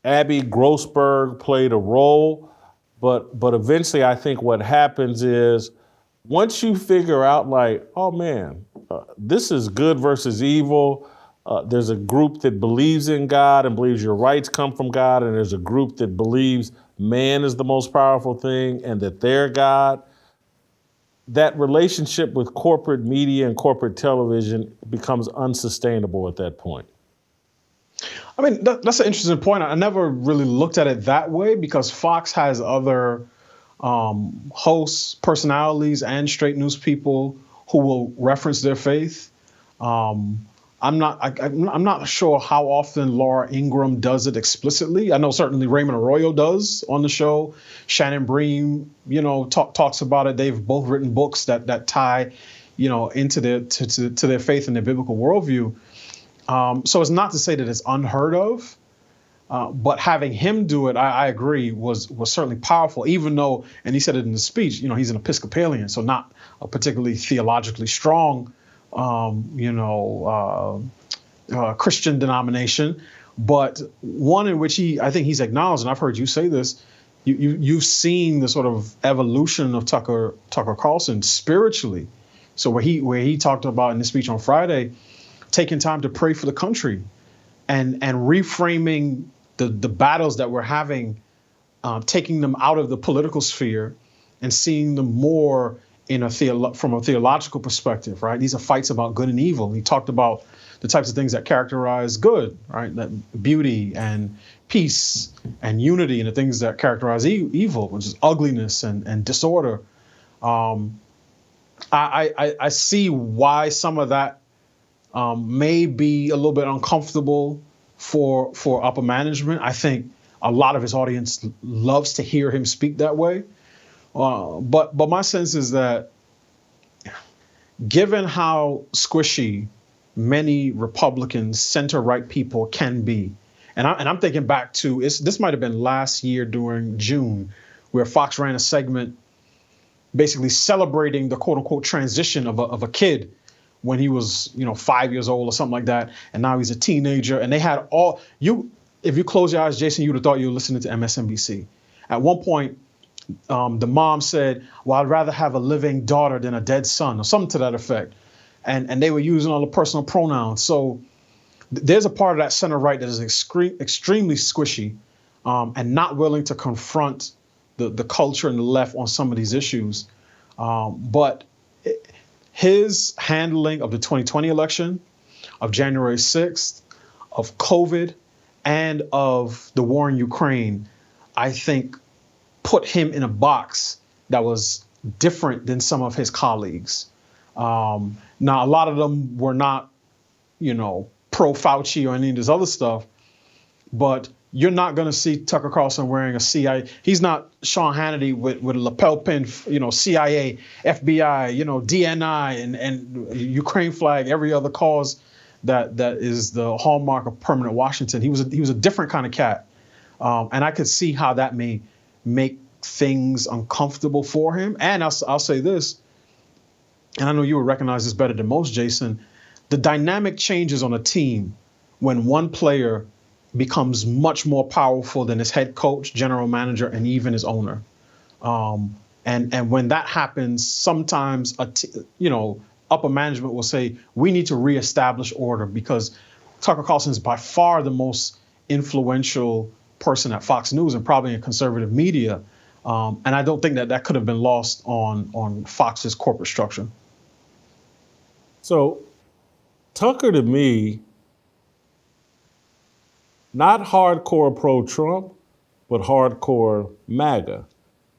Abby Grossberg played a role, but eventually I think what happens is once you figure out like, oh man, this is good versus evil. There's a group that believes in God and believes your rights come from God. And there's a group that believes man is the most powerful thing and that they're God. That relationship with corporate media and corporate television becomes unsustainable at that point. I mean, that's an interesting point. I never really looked at it that way because Fox has other hosts, personalities, and straight news people who will reference their faith. I'm not sure how often Laura Ingraham does it explicitly. I know certainly Raymond Arroyo does on the show. Shannon Bream, talks about it. They've both written books that tie, into their faith and their biblical worldview. So it's not to say that it's unheard of, but having him do it, I agree, was certainly powerful. Even though, and he said it in the speech, he's an Episcopalian, so not a particularly theologically strong Christian denomination, but one in which I think he's acknowledged, and I've heard you say this, you've seen the sort of evolution of Tucker Carlson spiritually. So where he talked about in the speech on Friday, taking time to pray for the country and reframing the battles that we're having taking them out of the political sphere and seeing them more in from a theological perspective, right? These are fights about good and evil. He talked about the types of things that characterize good, right? That beauty and peace and unity, and the things that characterize evil, which is ugliness and disorder. I see why some of that may be a little bit uncomfortable for upper management. I think a lot of his audience loves to hear him speak that way. But my sense is that given how squishy many Republicans, center-right people can be, and I'm thinking back to, this might have been last year during June, where Fox ran a segment basically celebrating the quote-unquote transition of a kid when he was 5 years old or something like that, and now he's a teenager. And they had if you close your eyes, Jason, you would have thought you were listening to MSNBC. At one point, the mom said, well, I'd rather have a living daughter than a dead son, or something to that effect. And they were using all the personal pronouns. So there's a part of that center right that is extremely squishy and not willing to confront the culture and the left on some of these issues. But his handling of the 2020 election, of January 6th, of COVID, and of the war in Ukraine, I think put him in a box that was different than some of his colleagues. Now, a lot of them were not, pro Fauci or any of this other stuff, but you're not going to see Tucker Carlson wearing a CIA. He's not Sean Hannity with a lapel pin, CIA, FBI, DNI and Ukraine flag, every other cause that is the hallmark of permanent Washington. He was a different kind of cat. And I could see how that may make things uncomfortable for him. And I'll say this, and I know you would recognize this better than most, Jason, the dynamic changes on a team when one player becomes much more powerful than his head coach, general manager, and even his owner. And when that happens, sometimes upper management will say, we need to reestablish order, because Tucker Carlson is by far the most influential person at Fox News and probably in conservative media. And I don't think that could have been lost on Fox's corporate structure. So Tucker, to me, not hardcore pro-Trump, but hardcore MAGA,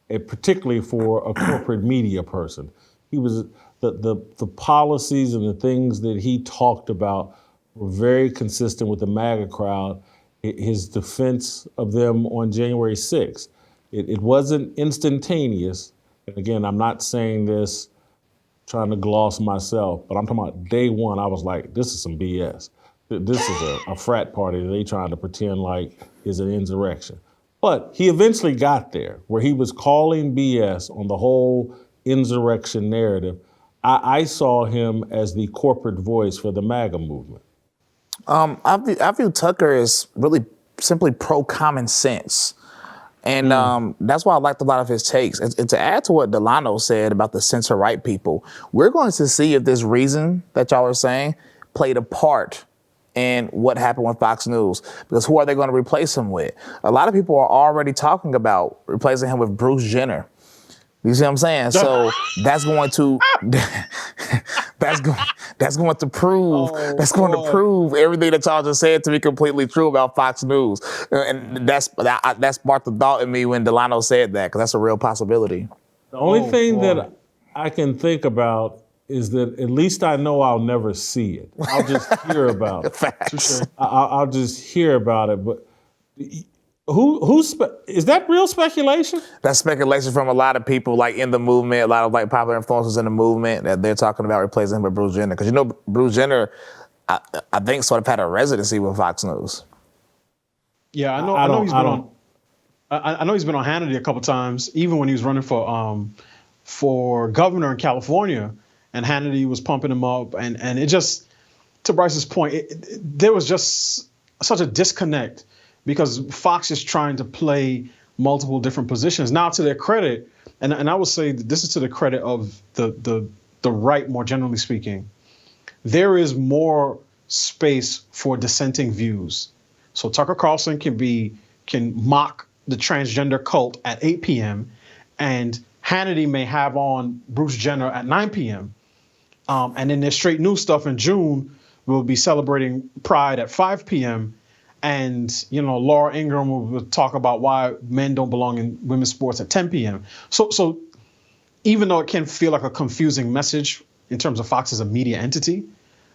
and particularly for a corporate media person. He was the policies and the things that he talked about were very consistent with the MAGA crowd. His defense of them on January 6th. It wasn't instantaneous. And again, I'm not saying this trying to gloss myself, but I'm talking about day one, I was like, this is some BS. This is a frat party that they trying to pretend like is an insurrection. But he eventually got there, where he was calling BS on the whole insurrection narrative. I saw him as the corporate voice for the MAGA movement. I view Tucker as really simply pro-common sense. And that's why I liked a lot of his takes. And to add to what Delano said about the center-right people, we're going to see if this reason that y'all are saying played a part in what happened with Fox News. Because who are they going to replace him with? A lot of people are already talking about replacing him with Bruce Jenner. You see what I'm saying? So that's going to prove everything that y'all just said to be completely true about Fox News. And that sparked the thought in me when Delano said that, because that's a real possibility. The only thing that I can think about is that at least I know I'll never see it. I'll just hear about it. Facts. I'll just hear about it. But is that real speculation? That's speculation from a lot of people, like in the movement, a lot of like popular influencers in the movement, that they're talking about replacing him with Bruce Jenner. Because Bruce Jenner, I think, sort of had a residency with Fox News. Yeah, I know he's been on Hannity a couple times, even when he was running for governor in California, and Hannity was pumping him up, and it just, to Bryce's point, there was just such a disconnect, because Fox is trying to play multiple different positions. Now, to their credit, and I would say that this is to the credit of the right, more generally speaking, there is more space for dissenting views. So Tucker Carlson can mock the transgender cult at 8 p.m. and Hannity may have on Bruce Jenner at 9 p.m. And then their straight news stuff in June will be celebrating Pride at 5 p.m. And, Laura Ingraham will talk about why men don't belong in women's sports at 10 p.m. So even though it can feel like a confusing message in terms of Fox as a media entity,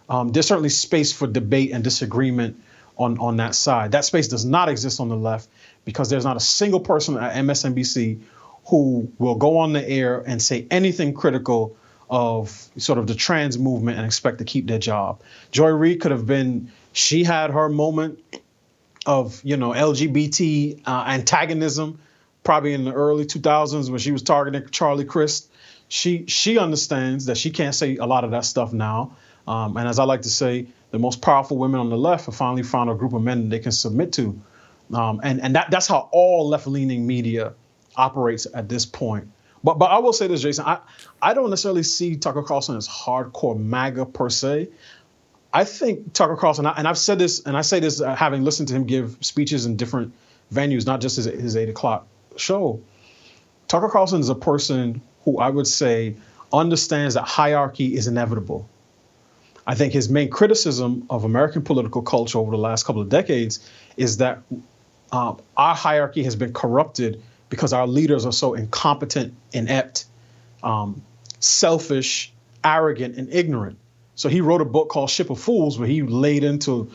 there's certainly space for debate and disagreement on that side. That space does not exist on the left because there's not a single person at MSNBC who will go on the air and say anything critical of sort of the trans movement and expect to keep their job. Joy Reid could have been, she had her moment of, LGBT antagonism, probably in the early 2000s when she was targeting Charlie Crist. She understands that she can't say a lot of that stuff now. And as I like to say, the most powerful women on the left have finally found a group of men that they can submit to. And that's how all left-leaning media operates at this point. But I will say this, Jason, I don't necessarily see Tucker Carlson as hardcore MAGA per se. I think Tucker Carlson, and I've said this, and I say this having listened to him give speeches in different venues, not just his 8 o'clock show. Tucker Carlson is a person who I would say understands that hierarchy is inevitable. I think his main criticism of American political culture over the last couple of decades is that our hierarchy has been corrupted because our leaders are so incompetent, inept, selfish, arrogant, and ignorant. So he wrote a book called Ship of Fools where he laid into,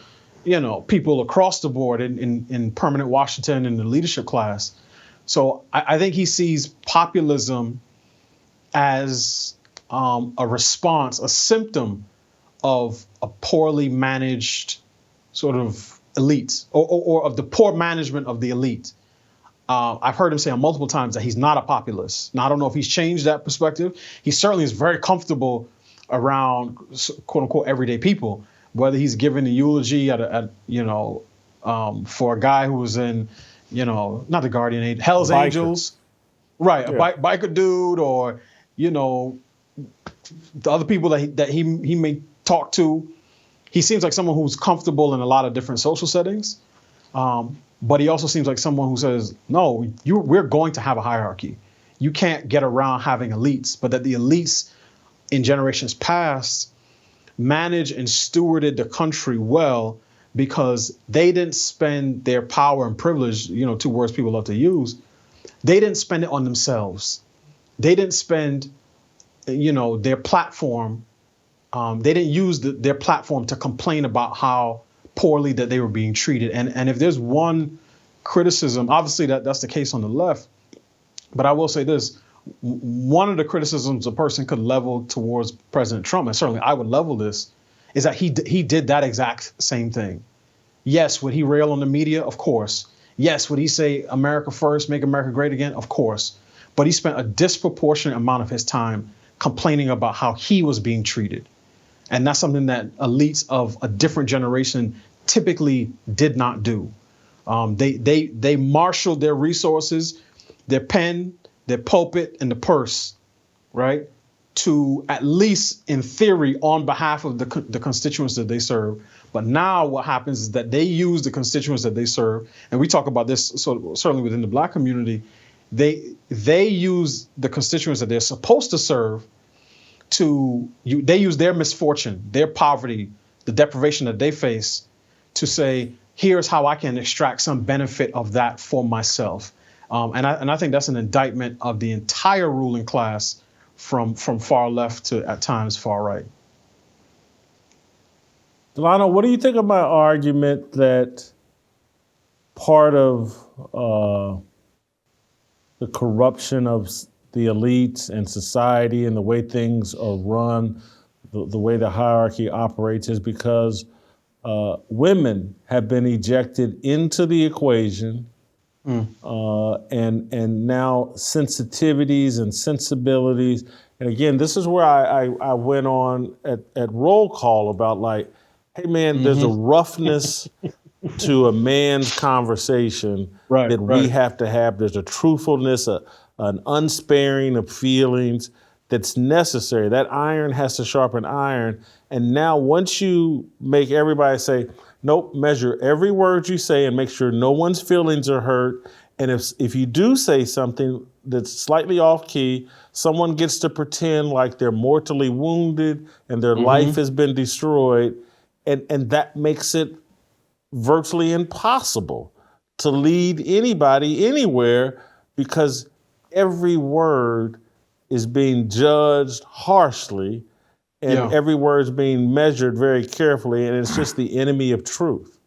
people across the board in permanent Washington and the leadership class. So I think he sees populism as a response, a symptom of a poorly managed sort of elite or of the poor management of the elite. I've heard him say on multiple times that he's not a populist. Now, I don't know if he's changed that perspective. He certainly is very comfortable around quote unquote everyday people, whether he's giving a eulogy for a guy who was in, not the Guardian Angels, Hell's Angels, right? Yeah. A biker dude, or, the other people that he may talk to. He seems like someone who's comfortable in a lot of different social settings. But he also seems like someone who says, no, we're going to have a hierarchy. You can't get around having elites, but that the elites in generations past managed and stewarded the country well because they didn't spend their power and privilege, two words people love to use. They didn't spend it on themselves. They didn't spend, their platform. They didn't use their platform to complain about how poorly that they were being treated. And if there's one criticism, obviously that's the case on the left, but I will say this, one of the criticisms a person could level towards President Trump, and certainly I would level this, is that he did that exact same thing. Yes, would he rail on the media? Of course. Yes, would he say America first, make America great again? Of course. But he spent a disproportionate amount of his time complaining about how he was being treated. And that's something that elites of a different generation typically did not do. They marshaled their resources, their pen, their pulpit, and the purse, right, to at least in theory on behalf of the constituents that they serve. But now what happens is that they use the constituents that they serve, and we talk about this certainly within the Black community. They use the constituents that they're supposed to serve they use their misfortune, their poverty, the deprivation that they face to say, here's how I can extract some benefit of that for myself. And I think that's an indictment of the entire ruling class from far left to at times far right. Delano, what do you think of my argument that part of the corruption of the elites and society and the way things are run, the way the hierarchy operates is because women have been ejected into the equation and now sensitivities and sensibilities. And again, this is where I went on at roll call about like, hey man, there's a roughness to a man's conversation that we have to have. There's a truthfulness, an unsparing of feelings that's necessary. That iron has to sharpen iron. And now once you make everybody say, nope, measure every word you say and make sure no one's feelings are hurt And if you do say something that's slightly off key, someone gets to pretend like they're mortally wounded and their life has been destroyed, and that makes it virtually impossible to lead anybody anywhere, because every word is being judged harshly, and every word is being measured very carefully, and it's just the enemy of truth.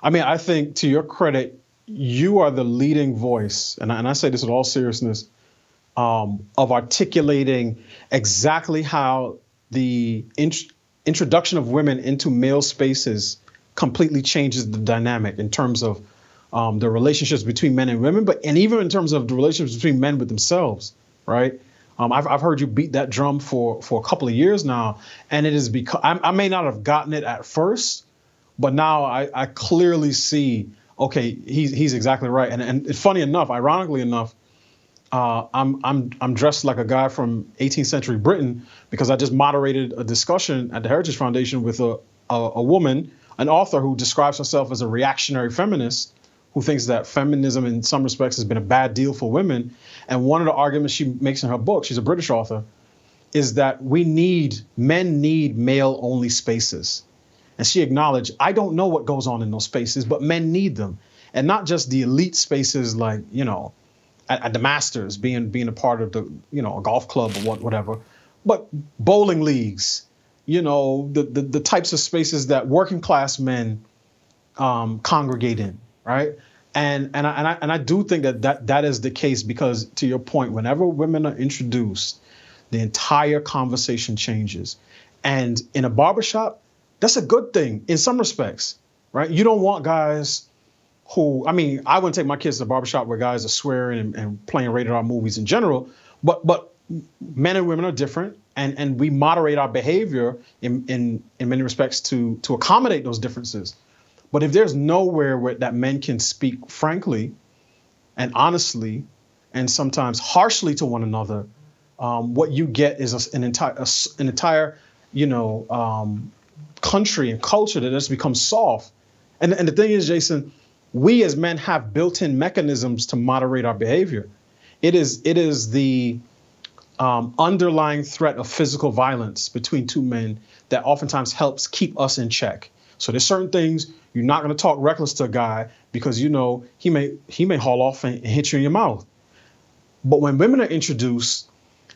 I mean, I think, to your credit, you are the leading voice, and I say this with all seriousness, of articulating exactly how the introduction of women into male spaces completely changes the dynamic in terms of the relationships between men and women, and even in terms of the relationships between men with themselves, right? I've heard you beat that drum for a couple of years now, and it is because I may not have gotten it at first, but now I clearly see, okay, he's exactly right. And funny enough, ironically enough, I'm dressed like a guy from 18th century Britain because I just moderated a discussion at the Heritage Foundation with a woman, an author who describes herself as a reactionary feminist, who thinks that feminism in some respects has been a bad deal for women. And one of the arguments she makes in her book, she's a British author, is that men need male-only spaces. And she acknowledged, I don't know what goes on in those spaces, but men need them. And not just the elite spaces like, at the Masters, being a part of the, a golf club or whatever, but bowling leagues, the types of spaces that working class men congregate in, right? And I do think that is the case because, to your point, whenever women are introduced, the entire conversation changes. And in a barbershop, that's a good thing in some respects, right? You don't want guys who, I wouldn't take my kids to the barbershop where guys are swearing and playing rated R movies in general, but men and women are different, and we moderate our behavior in many respects to accommodate those differences. But if there's nowhere where that men can speak frankly and honestly and sometimes harshly to one another, what you get is an entire country and culture that has become soft. And the thing is, Jason, we as men have built-in mechanisms to moderate our behavior. It is the underlying threat of physical violence between two men that oftentimes helps keep us in check. So there's certain things you're not going to talk reckless to a guy because he may haul off and hit you in your mouth. But when women are introduced,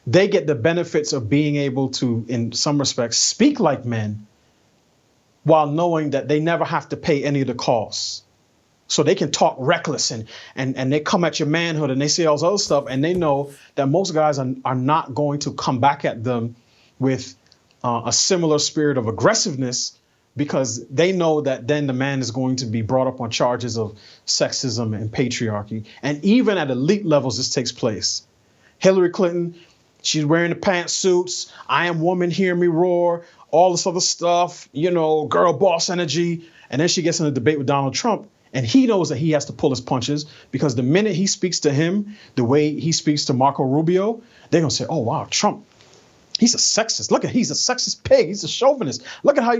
they get the benefits of being able to, in some respects, speak like men while knowing that they never have to pay any of the costs. So they can talk reckless and they come at your manhood and they say all this other stuff, and they know that most guys are not going to come back at them with a similar spirit of aggressiveness, because they know that then the man is going to be brought up on charges of sexism and patriarchy. And even at elite levels, this takes place. Hillary Clinton, she's wearing the pantsuits, I am woman, hear me roar, all this other stuff, girl boss energy. And then she gets in a debate with Donald Trump, and he knows that he has to pull his punches, because the minute he speaks to him, the way he speaks to Marco Rubio, they're going to say, oh, wow, Trump, he's a sexist. Look at, he's a sexist pig. He's a chauvinist. Look at how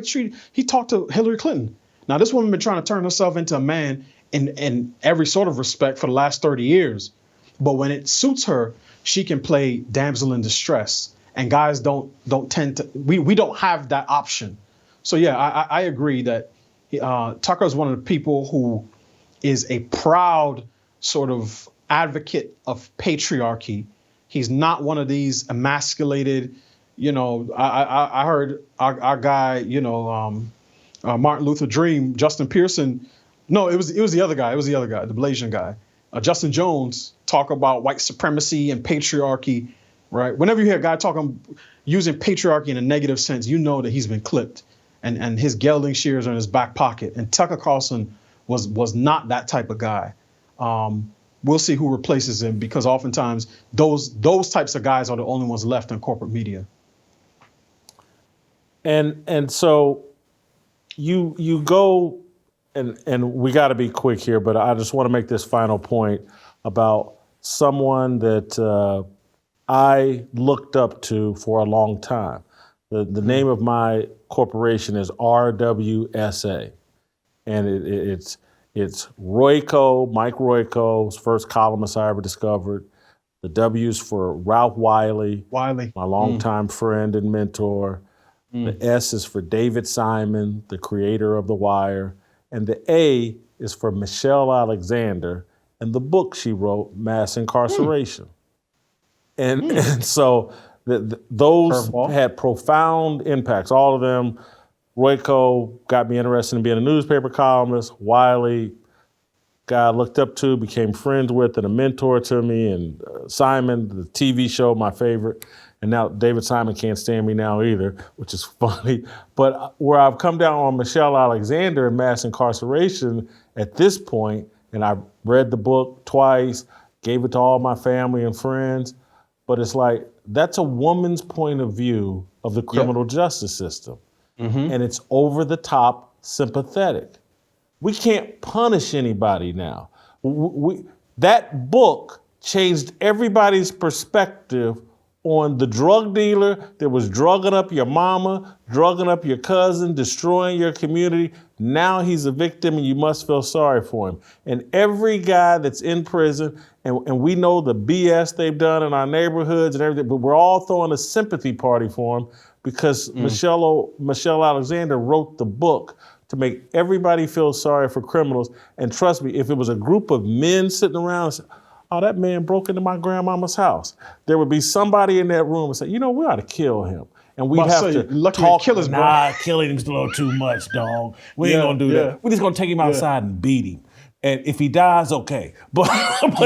he talked to Hillary Clinton. Now, this woman been trying to turn herself into a man in every sort of respect for the last 30 years. But when it suits her, she can play damsel in distress. And guys don't tend to, we don't have that option. So, yeah, I agree that Tucker is one of the people who is a proud sort of advocate of patriarchy. He's not one of these emasculated, I heard our guy, Martin Luther Dream, Justin Pearson. No, it was the other guy. It was the other guy, the Blasian guy. Justin Jones talk about white supremacy and patriarchy, right? Whenever you hear a guy using patriarchy in a negative sense, you know that he's been clipped and his gelding shears are in his back pocket. And Tucker Carlson was not that type of guy. We'll see who replaces him, because oftentimes those types of guys are the only ones left in corporate media. And so you go, and we got to be quick here, but I just want to make this final point about someone that I looked up to for a long time. The name of my corporation is RWSA, and It's Royko, Mike Royko's first columnist I ever discovered. The W's for Ralph Wiley, my longtime friend and mentor. The S is for David Simon, the creator of The Wire. And the A is for Michelle Alexander and the book she wrote, Mass Incarceration. And so those had profound impacts, all of them. Royko got me interested in being a newspaper columnist. Wiley, guy I looked up to, became friends with, and a mentor to me. And Simon, the TV show, my favorite. And now David Simon can't stand me now either, which is funny. But where I've come down on Michelle Alexander and mass incarceration at this point, and I read the book twice, gave it to all my family and friends, but it's like, that's a woman's point of view of the criminal justice system. And it's over the top sympathetic. We can't punish anybody now. That book changed everybody's perspective on the drug dealer that was drugging up your mama, drugging up your cousin, destroying your community. Now he's a victim and you must feel sorry for him. And every guy that's in prison, and we know the BS they've done in our neighborhoods and everything, but we're all throwing a sympathy party for him because Michelle Alexander wrote the book to make everybody feel sorry for criminals. And trust me, if it was a group of men sitting around, oh, that man broke into my grandmama's house, there would be somebody in that room and say, you know, we ought to kill him. And we'd have to talk. Killing him's a little too much, dog. We ain't gonna do that. We're just gonna take him outside and beat him. And if he dies, okay. But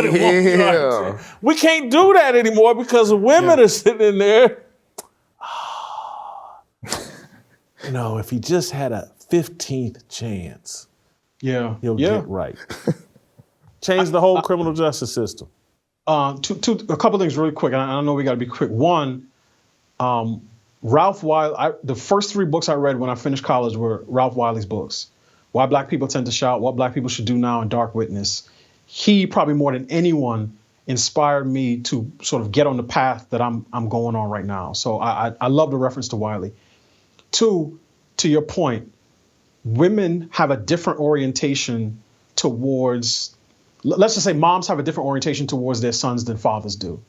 it won't. We can't do that anymore because women are sitting in there. You know, if he just had a 15th chance, he'll get right. Change the whole criminal justice system. A couple things really quick. I know we got to be quick. One, Ralph Wiley. The first 3 books I read when I finished college were Ralph Wiley's books. Why Black People Tend to Shout, What Black People Should Do Now, and Dark Witness. He probably more than anyone inspired me to sort of get on the path that I'm going on right now. So I love the reference to Wiley. 2, to your point, women have a different orientation towards, let's just say moms have a different orientation towards their sons than fathers do,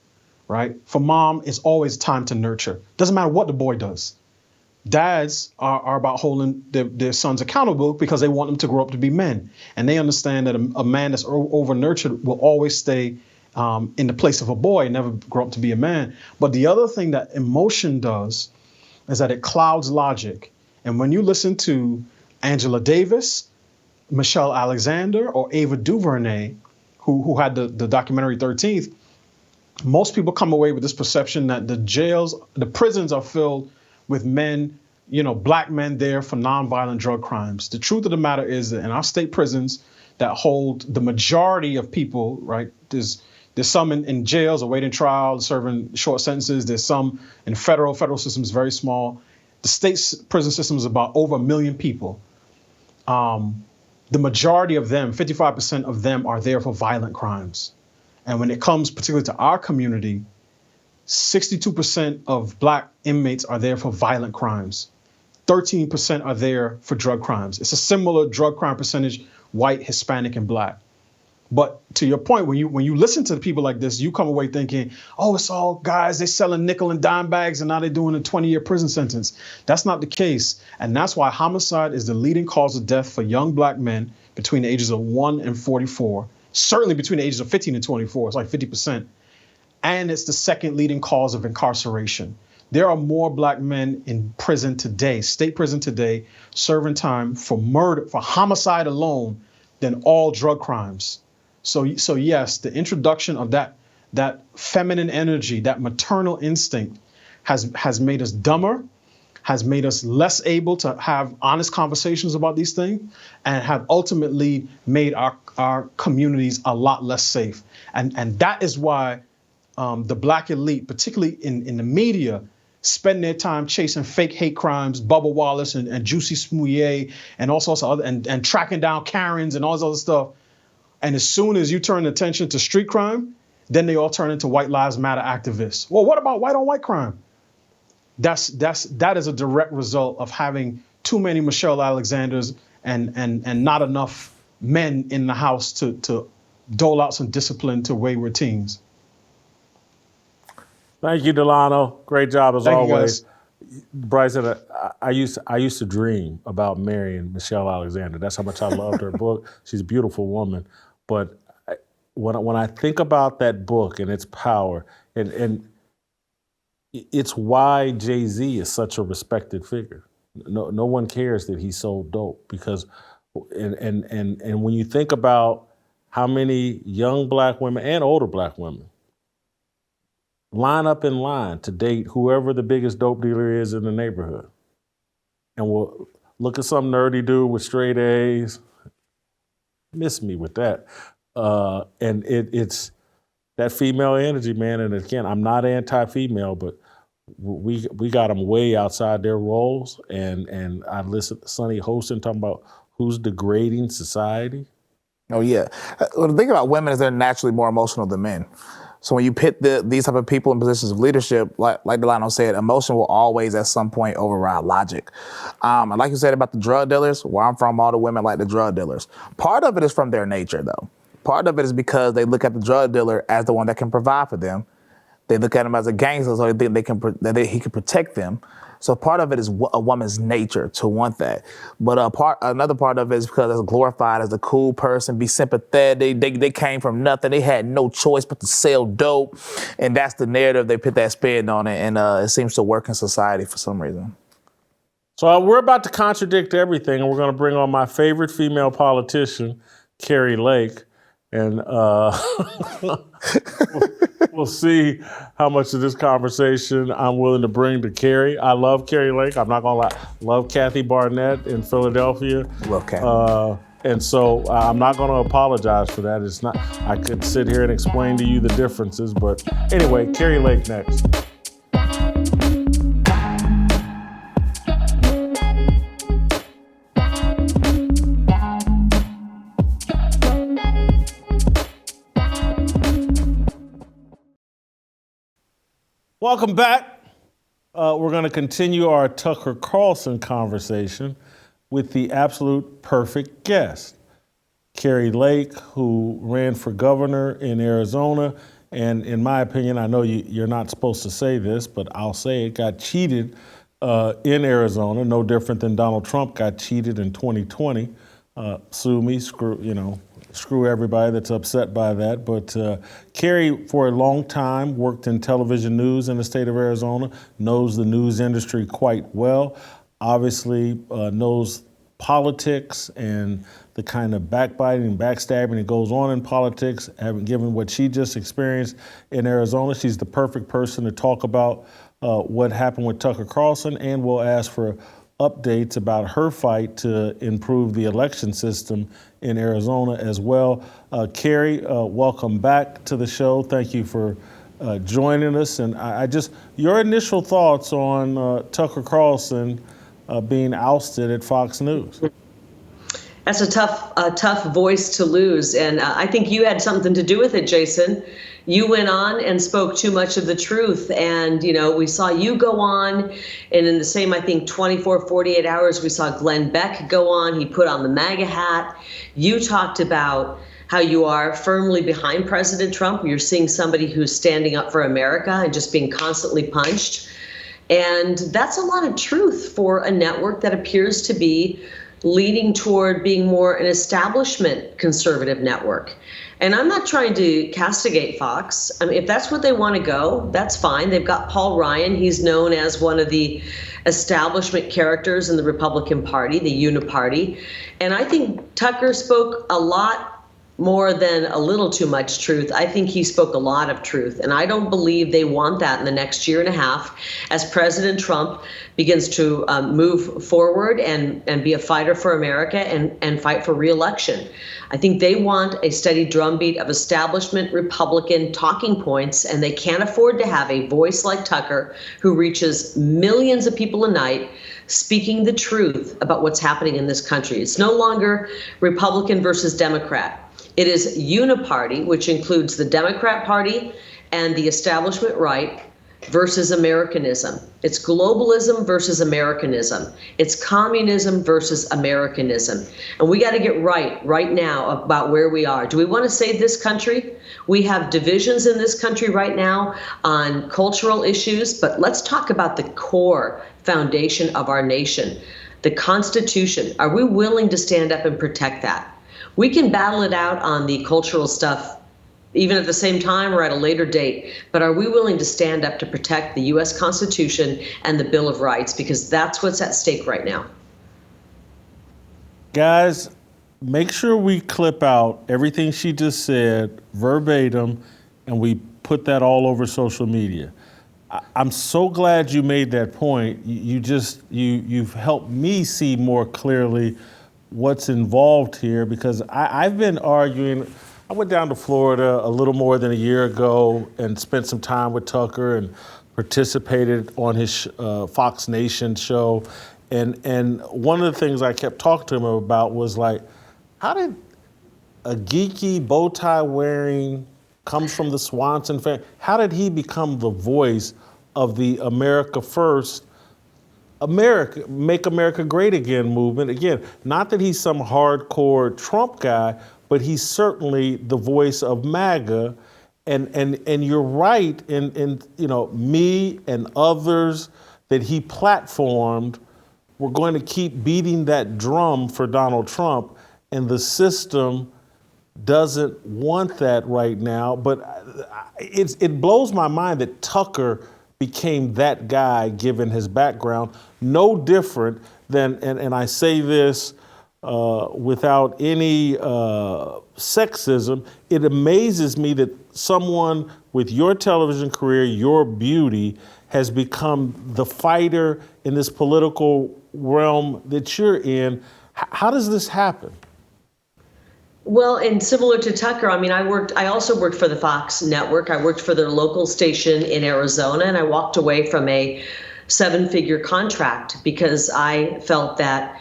right? For mom, it's always time to nurture. Doesn't matter what the boy does. Dads are about holding their sons accountable because they want them to grow up to be men. And they understand that a man that's over-nurtured will always stay in the place of a boy, never grow up to be a man. But the other thing that emotion does is that it clouds logic. And when you listen to Angela Davis, Michelle Alexander, or Ava DuVernay, who had the documentary 13th, most people come away with this perception that the prisons are filled with men, Black men there for nonviolent drug crimes. The truth of the matter is that in our state prisons that hold the majority of people, right, there's some in jails awaiting trial, serving short sentences. There's some in federal system is very small. The state prison system is about over 1 million people. The majority of them, 55% of them, are there for violent crimes. And when it comes particularly to our community, 62% of Black inmates are there for violent crimes. 13% are there for drug crimes. It's a similar drug crime percentage, white, Hispanic, and Black. But to your point, when you listen to people like this, you come away thinking, oh, it's all guys, they're selling nickel and dime bags and now they're doing a 20-year prison sentence. That's not the case. And that's why homicide is the leading cause of death for young Black men between the ages of 1 and 44. Certainly between the ages of 15 and 24, it's like 50%. And it's the second leading cause of incarceration. There are more Black men in prison today, state prison today, serving time for murder, for homicide alone, than all drug crimes. So yes, the introduction of that feminine energy, that maternal instinct has made us dumber, has made us less able to have honest conversations about these things, and have ultimately made our communities a lot less safe. And that is why the Black elite, particularly in the media, spend their time chasing fake hate crimes, Bubba Wallace and Juicy Smouye and all sorts of other, and tracking down Karens and all this other stuff. And as soon as you turn attention to street crime, then they all turn into White Lives Matter activists. Well, what about white on white crime? That is a direct result of having too many Michelle Alexanders and not enough men in the house to dole out some discipline to wayward teens. Thank you, Delano. Great job as Thank you, always. guys. Bryson, I used to dream about marrying Michelle Alexander. That's how much I loved her book. She's a beautiful woman. But when I think about that book and its power, and it's why Jay-Z is such a respected figure. No one cares that he's so dope because, and when you think about how many young black women and older black women line up in line to date whoever the biggest dope dealer is in the neighborhood. And we'll look at some nerdy dude with straight A's. Miss me with that. And it's that female energy, man. And again, I'm not anti-female, but we got them way outside their roles. And I listened to Sonny Hostin talking about who's degrading society. Oh, yeah. Well, the thing about women is they're naturally more emotional than men. So when you put these type of people in positions of leadership, like Delano said, emotion will always at some point override logic. And like you said about the drug dealers, where I'm from, all the women like the drug dealers. Part of it is from their nature, though. Part of it is because they look at the drug dealer as the one that can provide for them. They look at him as a gangster, so they think he can protect them. So part of it is a woman's nature to want that. But another part of it is because it's glorified as a cool person, be sympathetic. They came from nothing. They had no choice but to sell dope. And that's the narrative. They put that spin on it. And it seems to work in society for some reason. So we're about to contradict everything. And we're going to bring on my favorite female politician, Kari Lake. And we'll see how much of this conversation I'm willing to bring to Kari. I love Kari Lake. I'm not going to lie. Love Kathy Barnett in Philadelphia. Love Kathy. And so I'm not going to apologize for that. It's not. I could sit here and explain to you the differences. But anyway, Kari Lake next. Welcome back. We're going to continue our Tucker Carlson conversation with the absolute perfect guest, Kari Lake, who ran for governor in Arizona. And in my opinion, I know you're not supposed to say this, but I'll say it, got cheated in Arizona, no different than Donald Trump got cheated in 2020. Sue me, screw everybody that's upset by that. But Kari, for a long time, worked in television news in the state of Arizona, knows the news industry quite well, obviously knows politics and the kind of backbiting and backstabbing that goes on in politics. Having given what she just experienced in Arizona, she's the perfect person to talk about what happened with Tucker Carlson, and we'll ask for updates about her fight to improve the election system in Arizona as well. Kari, welcome back to the show. Thank you for joining us. And your initial thoughts on Tucker Carlson being ousted at Fox News. That's a tough voice to lose. And I think you had something to do with it, Jason. You went on and spoke too much of the truth. And, we saw you go on. And in the same, I think, 24, 48 hours, we saw Glenn Beck go on. He put on the MAGA hat. You talked about how you are firmly behind President Trump. You're seeing somebody who's standing up for America and just being constantly punched. And that's a lot of truth for a network that appears to be leaning toward being more an establishment conservative network. And I'm not trying to castigate Fox. I mean, if that's what they want to go, that's fine. They've got Paul Ryan. He's known as one of the establishment characters in the Republican Party, the Uniparty. And I think Tucker spoke a lot more than a little too much truth. I think he spoke a lot of truth. And I don't believe they want that in the next year and a half as President Trump begins to move forward and be a fighter for America and fight for re-election. I think they want a steady drumbeat of establishment Republican talking points, and they can't afford to have a voice like Tucker who reaches millions of people a night speaking the truth about what's happening in this country. It's no longer Republican versus Democrat. It is uniparty, which includes the Democrat Party and the establishment right, versus Americanism. It's globalism versus Americanism. It's communism versus Americanism. And we got to get right now about where we are. Do we want to save this country? We have divisions in this country right now on cultural issues, but let's talk about the core foundation of our nation, the Constitution. Are we willing to stand up and protect that? We can battle it out on the cultural stuff even at the same time or at a later date, but are we willing to stand up to protect the U.S. Constitution and the Bill of Rights? Because that's what's at stake right now. Guys, make sure we clip out everything she just said verbatim, and we put that all over social media. I'm so glad you made that point. You've helped me see more clearly what's involved here, because I've been arguing. I went down to Florida a little more than a year ago and spent some time with Tucker and participated on his Fox Nation show. And one of the things I kept talking to him about was like, how did a geeky bow tie wearing, comes from the Swanson family, how did he become the voice of the America First, America, Make America Great Again movement? Again, not that he's some hardcore Trump guy, but he's certainly the voice of MAGA. And you're right in me and others that he platformed. We're going to keep beating that drum for Donald Trump, and the system doesn't want that right now. But it blows my mind that Tucker became that guy given his background. No different than, and I say this without any sexism, it amazes me that someone with your television career, your beauty, has become the fighter in this political realm that you're in. How does this happen? Well, and similar to Tucker, I mean, I also worked for the Fox network. I worked for their local station in Arizona, and I walked away from a 7-figure contract because I felt that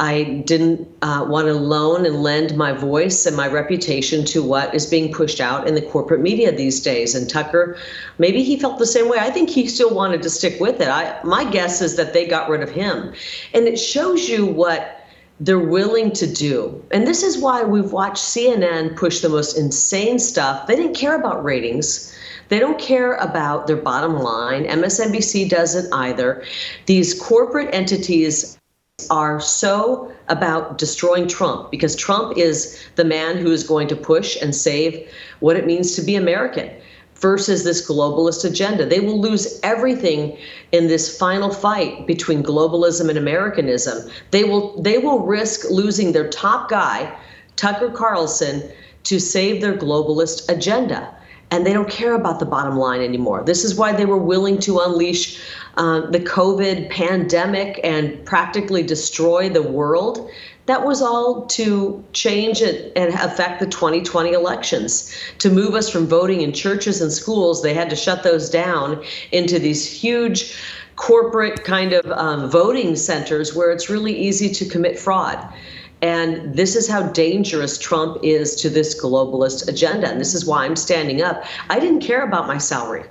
I didn't want to loan and lend my voice and my reputation to what is being pushed out in the corporate media these days. And Tucker, maybe he felt the same way. I think he still wanted to stick with it. My guess is that they got rid of him. And it shows you what they're willing to do. And this is why we've watched CNN push the most insane stuff. They didn't care about ratings. They don't care about their bottom line. MSNBC doesn't either. These corporate entities are so about destroying Trump, because Trump is the man who is going to push and save what it means to be American versus this globalist agenda. They will lose everything in this final fight between globalism and Americanism. They will risk losing their top guy, Tucker Carlson, to save their globalist agenda. And they don't care about the bottom line anymore. This is why they were willing to unleash the COVID pandemic and practically destroy the world. That was all to change it and affect the 2020 elections. To move us from voting in churches and schools, they had to shut those down into these huge corporate kind of voting centers where it's really easy to commit fraud. And this is how dangerous Trump is to this globalist agenda. And this is why I'm standing up. I didn't care about my salary.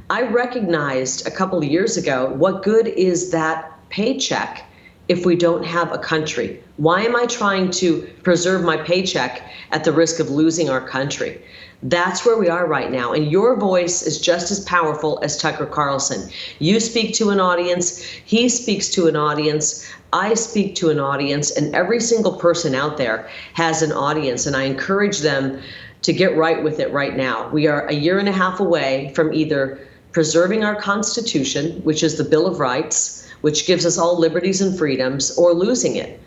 I recognized a couple of years ago, what good is that paycheck if we don't have a country? Why am I trying to preserve my paycheck at the risk of losing our country? That's where we are right now. And your voice is just as powerful as Tucker Carlson. You speak to an audience. He speaks to an audience. I speak to an audience. And every single person out there has an audience. And I encourage them to get right with it right now. We are a year and a half away from either preserving our Constitution, which is the Bill of Rights, which gives us all liberties and freedoms, or losing it.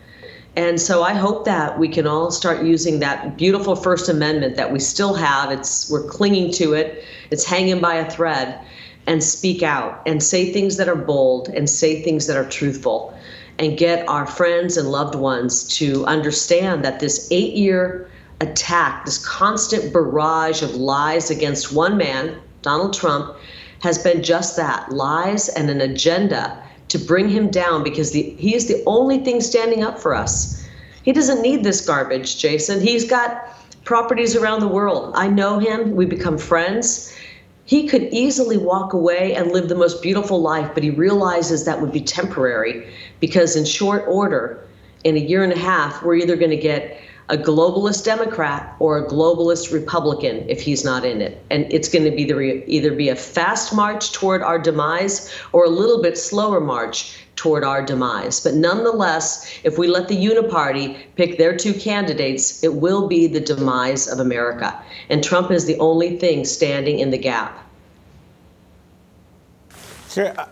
And so I hope that we can all start using that beautiful First Amendment that we still have. We're clinging to it. It's hanging by a thread, and speak out and say things that are bold and say things that are truthful, and get our friends and loved ones to understand that this 8-year attack, this constant barrage of lies against one man, Donald Trump, has been just that, lies and an agenda to bring him down, because he is the only thing standing up for us. He doesn't need this garbage, Jason. He's got properties around the world. I know him. We become friends. he could easily walk away and live the most beautiful life, but he realizes that would be temporary because in short order, in a year and a half, we're either going to get a globalist Democrat or a globalist Republican if he's not in it. And it's going to be either be a fast march toward our demise or a little bit slower march toward our demise. But nonetheless, if we let the Uniparty pick their two candidates, it will be the demise of America. And Trump is the only thing standing in the gap.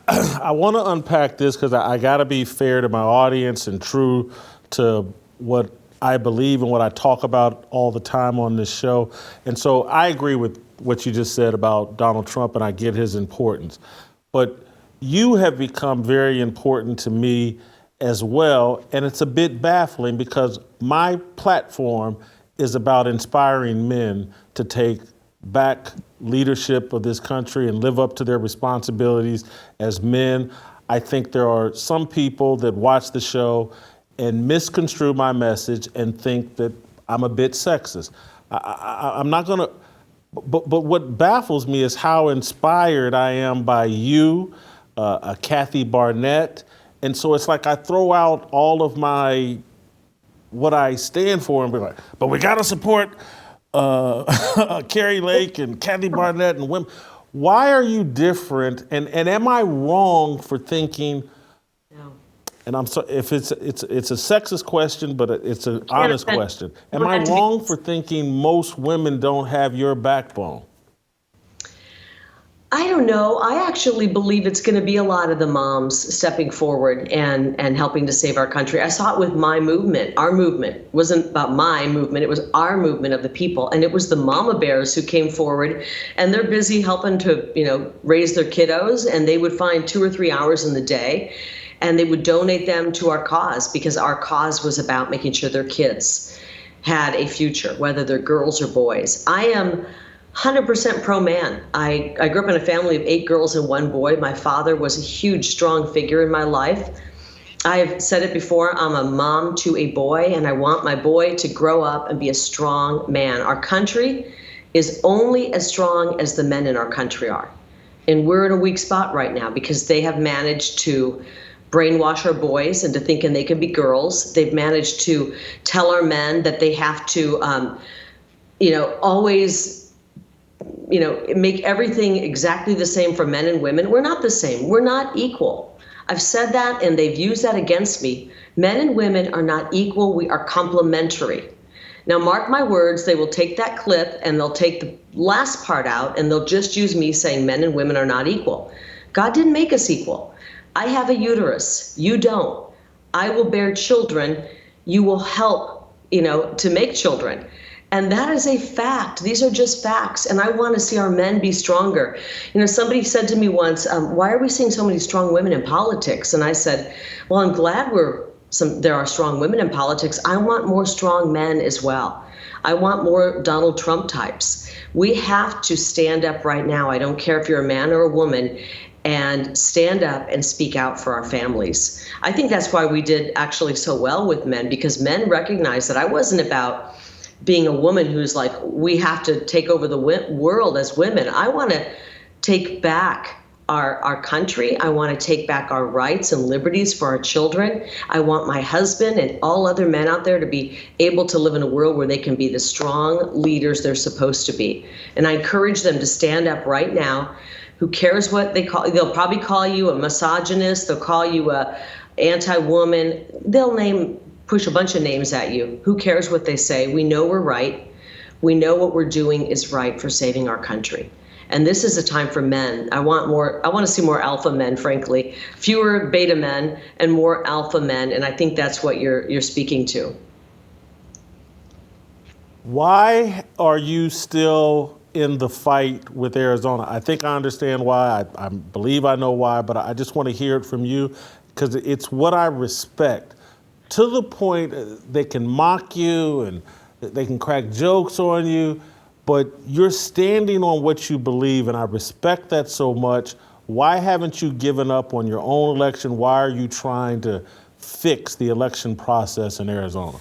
I want to unpack this because I got to be fair to my audience and true to what I believe and what I talk about all the time on this show. And so I agree with what you just said about Donald Trump, and I get his importance. But you have become very important to me as well, and it's a bit baffling because my platform is about inspiring men to take back leadership of this country and live up to their responsibilities as men. I think there are some people that watch the show and misconstrue my message and think that I'm a bit sexist. I'm not gonna, but what baffles me is how inspired I am by you, Kathy Barnett. And so it's like I throw out all of what I stand for and be like, but we gotta support Kari Lake and Kathy Barnett and women. Why are you different? And am I wrong for thinking, and I'm sorry if it's a sexist question, but it's an honest question. Am I wrong for thinking most women don't have your backbone? I don't know. I actually believe it's going to be a lot of the moms stepping forward and helping to save our country. I saw it with my movement. Our movement it wasn't about my movement. It was our movement of the people. And it was the mama bears who came forward, and they're busy helping to, raise their kiddos, and they would find 2 or 3 hours in the day and they would donate them to our cause because our cause was about making sure their kids had a future, whether they're girls or boys. I am 100% pro-man. I grew up in a family of 8 girls and 1 boy. My father was a huge, strong figure in my life. I've said it before, I'm a mom to a boy, and I want my boy to grow up and be a strong man. Our country is only as strong as the men in our country are. And we're in a weak spot right now because they have managed to brainwash our boys into thinking they can be girls. They've managed to tell our men that they have to, always make everything exactly the same for men and women. We're not the same. We're not equal. I've said that, and they've used that against me. Men and women are not equal. We are complementary. Now, mark my words, they will take that clip and they'll take the last part out and they'll just use me saying men and women are not equal. God didn't make us equal. I have a uterus. You don't. I will bear children. You will help, to make children. And that is a fact. These are just facts. And I want to see our men be stronger. Somebody said to me once, why are we seeing so many strong women in politics? And I said, well, I'm glad there are strong women in politics. I want more strong men as well. I want more Donald Trump types. We have to stand up right now. I don't care if you're a man or a woman, and stand up and speak out for our families. I think that's why we did actually so well with men, because men recognized that I wasn't about being a woman who's like, we have to take over the world as women. I want to take back our country. I want to take back our rights and liberties for our children. I want my husband and all other men out there to be able to live in a world where they can be the strong leaders they're supposed to be. And I encourage them to stand up right now. Who cares what they call? They'll probably call you a misogynist. They'll call you a anti-woman. They'll push a bunch of names at you. Who cares what they say? We know we're right. We know what we're doing is right for saving our country. And this is a time for men. I want to see more alpha men, frankly. Fewer beta men and more alpha men. And I think that's what you're speaking to. Why are you still in the fight with Arizona? I think I understand why. I believe I know why, but I just want to hear it from you because it's what I respect. To the point they can mock you and they can crack jokes on you, but you're standing on what you believe, and I respect that so much. Why haven't you given up on your own election? Why are you trying to fix the election process in Arizona?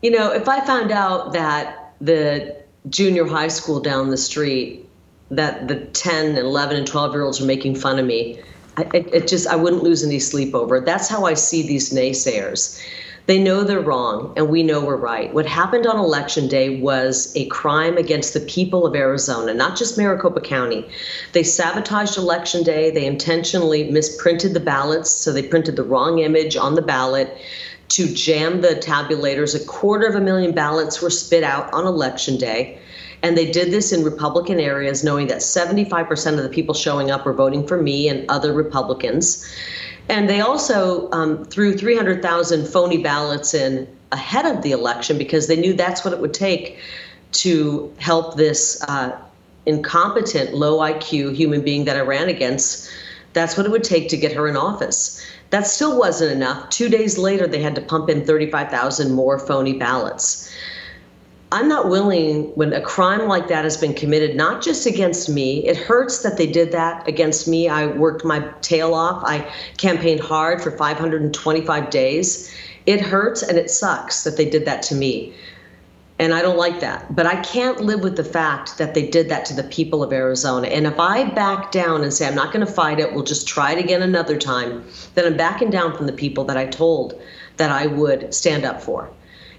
If I found out that the junior high school down the street that the 10, 11, and 12-year-olds are making fun of me, I wouldn't lose any sleep over it. That's how I see these naysayers. They know they're wrong, and we know we're right. What happened on Election Day was a crime against the people of Arizona, not just Maricopa County. They sabotaged Election Day. They intentionally misprinted the ballots, so they printed the wrong image on the ballot to jam the tabulators. 250,000 ballots were spit out on Election Day. And they did this in Republican areas, knowing that 75% of the people showing up were voting for me and other Republicans. And they also threw 300,000 phony ballots in ahead of the election because they knew that's what it would take to help this incompetent, low IQ human being that I ran against. That's what it would take to get her in office. That still wasn't enough. 2 days later, they had to pump in 35,000 more phony ballots. I'm not willing, when a crime like that has been committed, not just against me. It hurts that they did that against me. I worked my tail off. I campaigned hard for 525 days. It hurts and it sucks that they did that to me. And I don't like that. But I can't live with the fact that they did that to the people of Arizona. And if I back down and say, I'm not going to fight it, we'll just try it again another time, then I'm backing down from the people that I told that I would stand up for.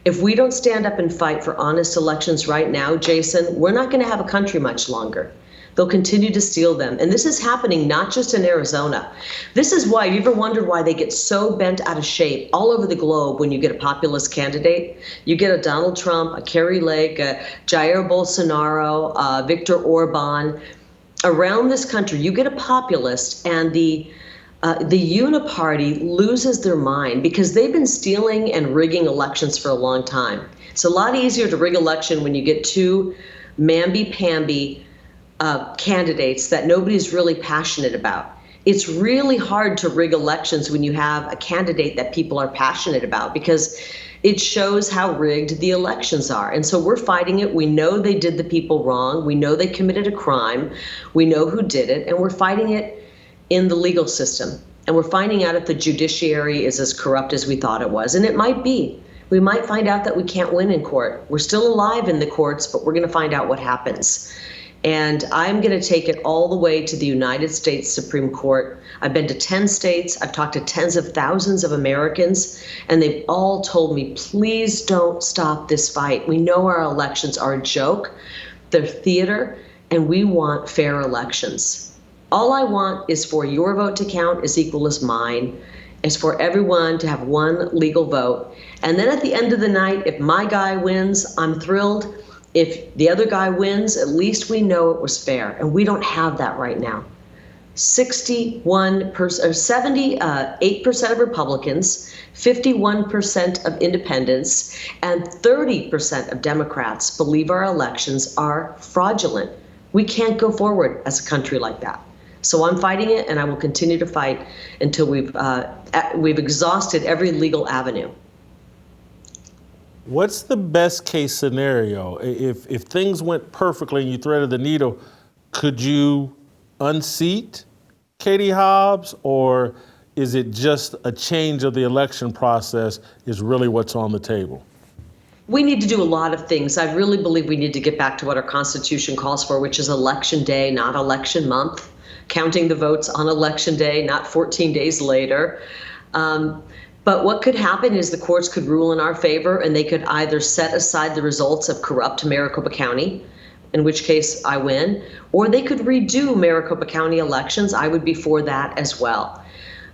If we don't stand up and fight for honest elections right now, Jason, we're not going to have a country much longer. They'll continue to steal them. And this is happening not just in Arizona. This is why, you ever wondered why they get so bent out of shape all over the globe when you get a populist candidate? You get a Donald Trump, a Kari Lake, a Jair Bolsonaro, Viktor Orban. Around this country, you get a populist and the uniparty loses their mind because they've been stealing and rigging elections for a long time. It's a lot easier to rig election when you get two mamby-pamby candidates that nobody's really passionate about. It's really hard to rig elections when you have a candidate that people are passionate about because it shows how rigged the elections are. And so we're fighting it. We know they did the people wrong. We know they committed a crime. We know who did it. And we're fighting it in the legal system. And we're finding out if the judiciary is as corrupt as we thought it was. And it might be. We might find out that we can't win in court. We're still alive in the courts, but we're going to find out what happens. And I'm going to take it all the way to the United States Supreme Court. I've been to 10 states. I've talked to tens of thousands of Americans, and they've all told me, please don't stop this fight. We know our elections are a joke. They're theater, and we want fair elections. All I want is for your vote to count as equal as mine, is for everyone to have one legal vote. And then at the end of the night, if my guy wins, I'm thrilled. If the other guy wins, at least we know it was fair. And we don't have that right now. 78% of Republicans, 51% of independents, and 30% of Democrats believe our elections are fraudulent. We can't go forward as a country like that. So I'm fighting it, and I will continue to fight until we've exhausted every legal avenue. What's the best case scenario? If things went perfectly and you threaded the needle, could you unseat Katie Hobbs, or is it just a change of the election process is really what's on the table? We need to do a lot of things. I really believe we need to get back to what our Constitution calls for, which is election day, not election month. Counting the votes on election day, not 14 days later. But what could happen is the courts could rule in our favor, and they could either set aside the results of corrupt Maricopa County, in which case I win, or they could redo Maricopa County elections. I would be for that as well.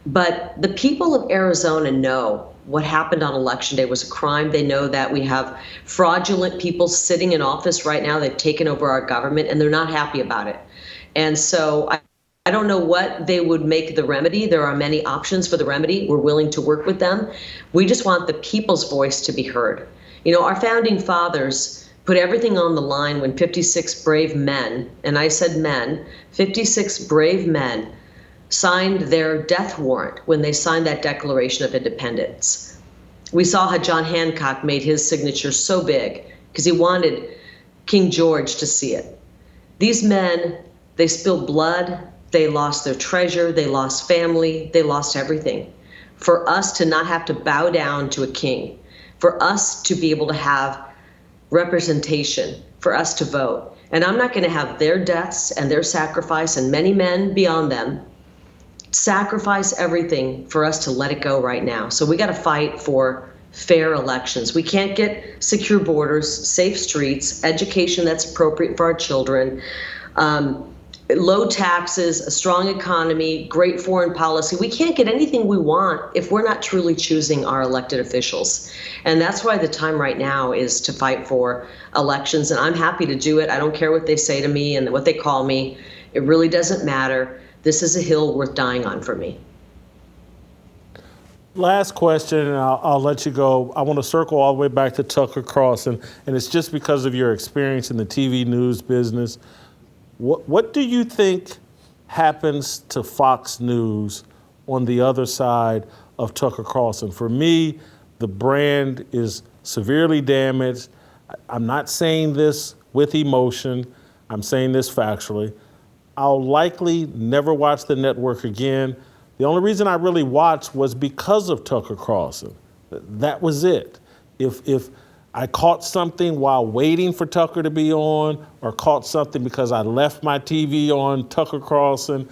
But the people of Arizona know what happened on election day was a crime. They know that we have fraudulent people sitting in office right now. They've taken over our government, and they're not happy about it. And so I don't know what they would make the remedy. There are many options for the remedy. We're willing to work with them. We just want the people's voice to be heard. You know, our founding fathers put everything on the line when 56 brave men, and I said men, 56 brave men signed their death warrant when they signed that Declaration of Independence. We saw how John Hancock made his signature so big because he wanted King George to see it. These men, they spilled blood. They lost their treasure, they lost family, they lost everything. For us to not have to bow down to a king, for us to be able to have representation, for us to vote, And I'm not going to have their deaths and their sacrifice and many men beyond them sacrifice everything for us to let it go right now. So we got to fight for fair elections. We can't get secure borders, safe streets, education that's appropriate for our children, low taxes, a strong economy, great foreign policy. We can't get anything we want if we're not truly choosing our elected officials. And that's why the time right now is to fight for elections. And I'm happy to do it. I don't care what they say to me and what they call me. It really doesn't matter. This is a hill worth dying on for me. Last question, and I'll let you go. I want to circle all the way back to Tucker Carlson, and it's just because of your experience in the TV news business. What do you think happens to Fox News on the other side of Tucker Carlson? For me, the brand is severely damaged. I'm not saying this with emotion. I'm saying this factually. I'll likely never watch the network again. The only reason I really watched was because of Tucker Carlson. That was it. If I caught something while waiting for Tucker to be on, or caught something because I left my TV on Tucker Carlson,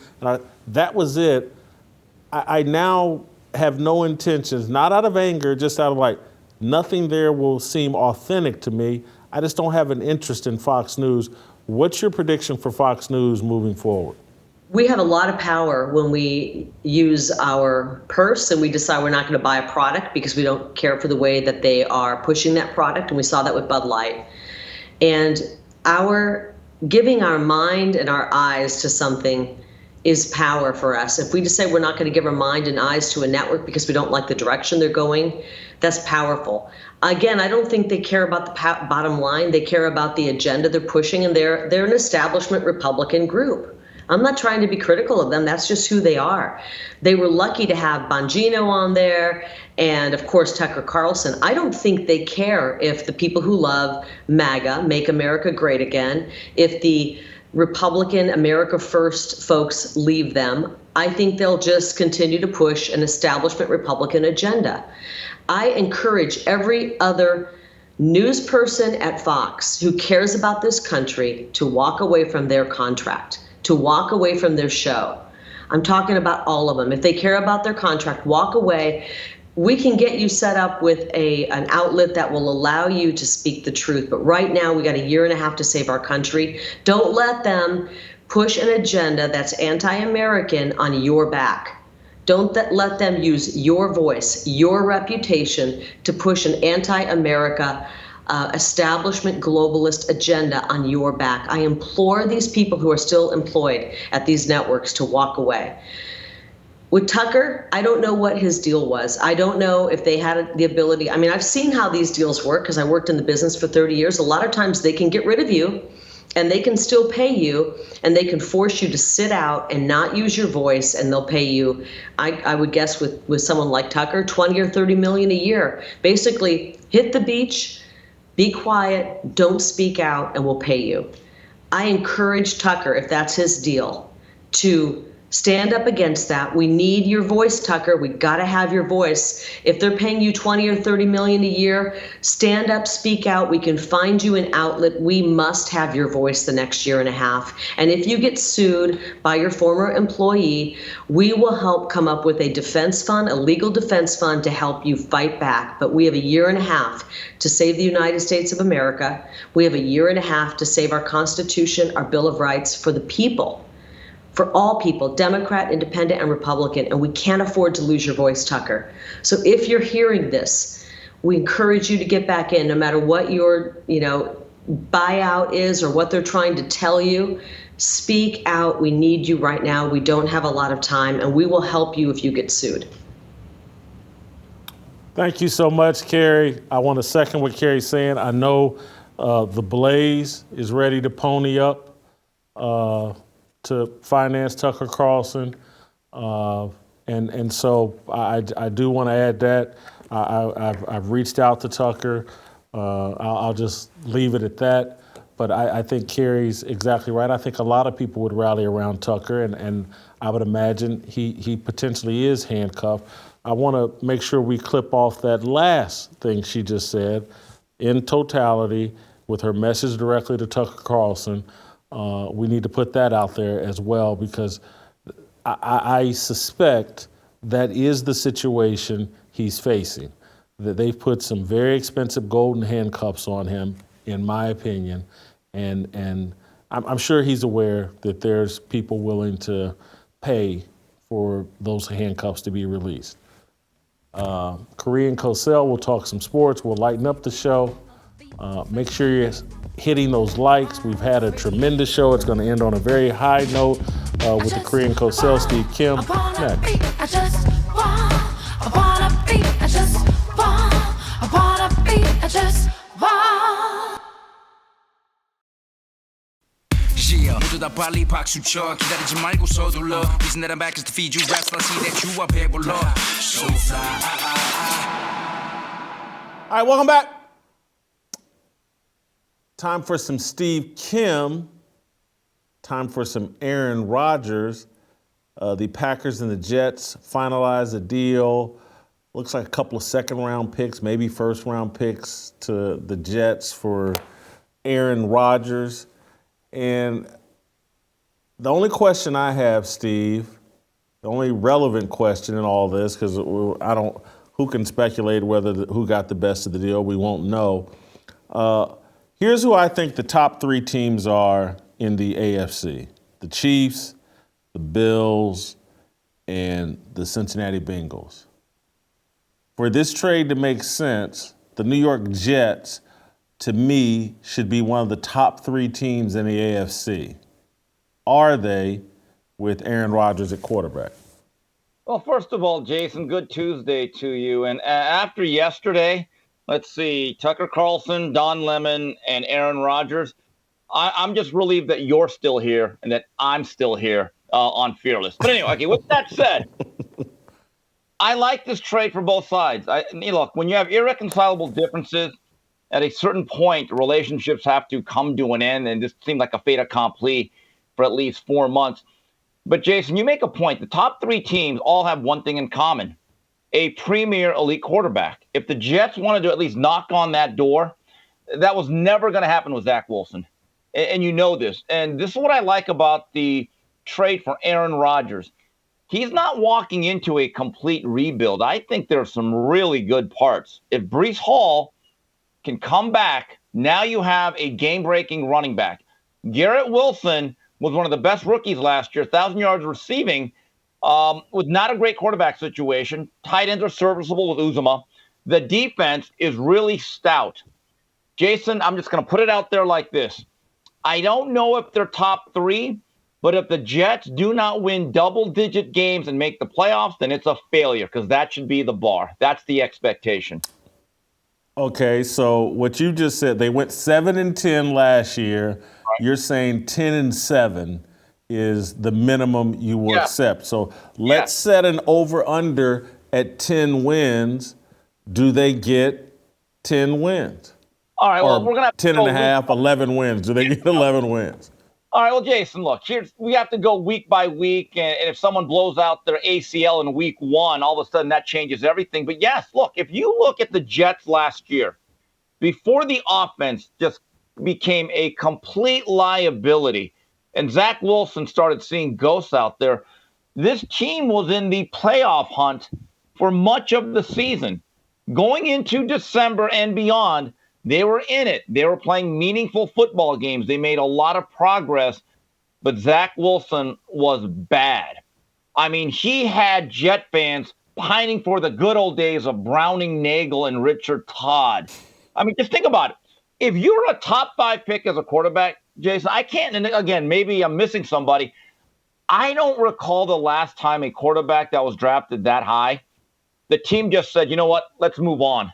that was it. I now have no intentions, not out of anger, just out of like, nothing there will seem authentic to me. I just don't have an interest in Fox News. What's your prediction for Fox News moving forward? We have a lot of power when we use our purse and we decide we're not going to buy a product because we don't care for the way that they are pushing that product. And we saw that with Bud Light. And our giving our mind and our eyes to something is power for us. If we just say we're not going to give our mind and eyes to a network because we don't like the direction they're going, that's powerful. Again, I don't think they care about the bottom line. They care about the agenda they're pushing, and they're an establishment Republican group. I'm not trying to be critical of them. That's just who they are. They were lucky to have Bongino on there and, of course, Tucker Carlson. I don't think they care if the people who love MAGA, Make America Great Again, if the Republican America First folks leave them. I think they'll just continue to push an establishment Republican agenda. I encourage every other news person at Fox who cares about this country to walk away from their contract, to walk away from their show. I'm talking about all of them. If they care about their contract, walk away. We can get you set up with an outlet that will allow you to speak the truth. But right now, we got a year and a half to save our country. Don't let them push an agenda that's anti-American on your back. Don't let them use your voice, your reputation to push an anti-America establishment globalist agenda on your back. I implore these people who are still employed at these networks to walk away. With Tucker, I don't know what his deal was. I don't know if they had the ability. I mean, I've seen how these deals work because I worked in the business for 30 years. A lot of times they can get rid of you and they can still pay you, and they can force you to sit out and not use your voice, and they'll pay you, I would guess with someone like Tucker, 20 or 30 million a year. Basically, hit the beach, be quiet, don't speak out, and we'll pay you. I encourage Tucker, if that's his deal, to stand up against that. We need your voice, Tucker. We got to have your voice. If they're paying you 20 or 30 million a year, stand up, speak out. We can find you an outlet. We must have your voice the next year and a half. And if you get sued by your former employee, we will help come up with a defense fund, a legal defense fund to help you fight back. But we have a year and a half to save the United States of America. We have a year and a half to save our Constitution, our Bill of Rights for the people. For all people, Democrat, Independent, and Republican, and we can't afford to lose your voice, Tucker. So if you're hearing this, we encourage you to get back in, no matter what your, buyout is or what they're trying to tell you. Speak out. We need you right now. We don't have a lot of time, and we will help you if you get sued. Thank you so much, Kari. I want to second what Kari's saying. I know the Blaze is ready to pony up to finance Tucker Carlson. And so I do want to add that. I've reached out to Tucker. I'll just leave it at that. But I think Kari's exactly right. I think a lot of people would rally around Tucker, and I would imagine he potentially is handcuffed. I want to make sure we clip off that last thing she just said. In totality, with her message directly to Tucker Carlson. We need to put that out there as well, because I suspect that is the situation he's facing, that they've put some very expensive golden handcuffs on him, in my opinion, and I'm sure he's aware that there's people willing to pay for those handcuffs to be released. Kari and Cosell will talk some sports. We'll lighten up the show. Make sure you're hitting those likes. We've had a tremendous show. It's going to end on a very high note with the Kari and Cosell, Steve Kim. Next. 모두 다 빨리 박수 쳐 기다리지 말고 서둘러 Reason that I'm back is to feed you raps I see that you are 배불러 So fly All right, welcome back. Time for some Steve Kim. Time for some Aaron Rodgers. The Packers and the Jets finalized a deal. Looks like a couple of second-round picks, maybe first-round picks to the Jets for Aaron Rodgers. And the only question I have, Steve, the only relevant question in all this, because who can speculate who got the best of the deal? We won't know. Here's who I think the top three teams are in the AFC: the Chiefs, the Bills, and the Cincinnati Bengals. For this trade to make sense, the New York Jets, to me, should be one of the top three teams in the AFC. Are they, with Aaron Rodgers at quarterback? Well, first of all, Jason, good Tuesday to you. And after yesterday, let's see, Tucker Carlson, Don Lemon, and Aaron Rodgers, I'm just relieved that you're still here and that I'm still here on Fearless. But anyway, okay, with that said, I like this trade for both sides. Look, when you have irreconcilable differences, at a certain point, relationships have to come to an end, and this seemed like a fait accompli for at least 4 months. But, Jason, you make a point. The top three teams all have one thing in common: a premier elite quarterback. If the Jets wanted to at least knock on that door, that was never going to happen with Zach Wilson. And you know this. And this is what I like about the trade for Aaron Rodgers. He's not walking into a complete rebuild. I think there are some really good parts. If Breece Hall can come back, now you have a game-breaking running back. Garrett Wilson was one of the best rookies last year, 1,000 yards receiving, with not a great quarterback situation. Tight ends are serviceable with Uzomah. The defense is really stout. Jason, I'm just going to put it out there like this. I don't know if they're top three, but if the Jets do not win double-digit games and make the playoffs, then it's a failure, because that should be the bar. That's the expectation. Okay, so what you just said, they went 7-10 last year. Right. You're saying 10-7 is the minimum you will accept. So let's set an over-under at 10 wins. Do they get 10 wins? All right, well, we're going to have 10.5, 11 wins. Do they get 11 wins? All right, well, Jason, look, we have to go week by week, and if someone blows out their ACL in week one, all of a sudden that changes everything. But yes, look, if you look at the Jets last year, before the offense just became a complete liability, and Zach Wilson started seeing ghosts out there, this team was in the playoff hunt for much of the season. Going into December and beyond, they were in it. They were playing meaningful football games. They made a lot of progress, but Zach Wilson was bad. I mean, he had Jet fans pining for the good old days of Browning Nagel and Richard Todd. I mean, just think about it. If you're a top 5 pick as a quarterback, Jason, I can't, and again, maybe I'm missing somebody. I don't recall the last time a quarterback that was drafted that high, the team just said, you know what, let's move on.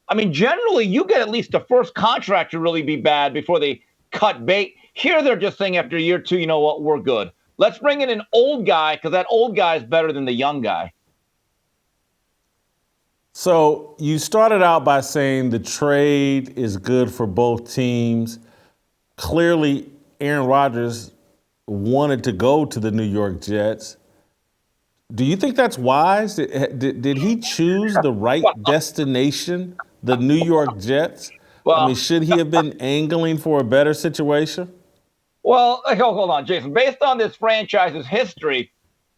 I mean, generally, you get at least the first contract to really be bad before they cut bait. Here, they're just saying after year 2, you know what, we're good. Let's bring in an old guy, because that old guy is better than the young guy. So you started out by saying the trade is good for both teams. Clearly, Aaron Rodgers wanted to go to the New York Jets. Do you think that's wise? Did he choose the right destination, the New York Jets? Well, I mean, should he have been angling for a better situation? Well, hold on, Jason. Based on this franchise's history,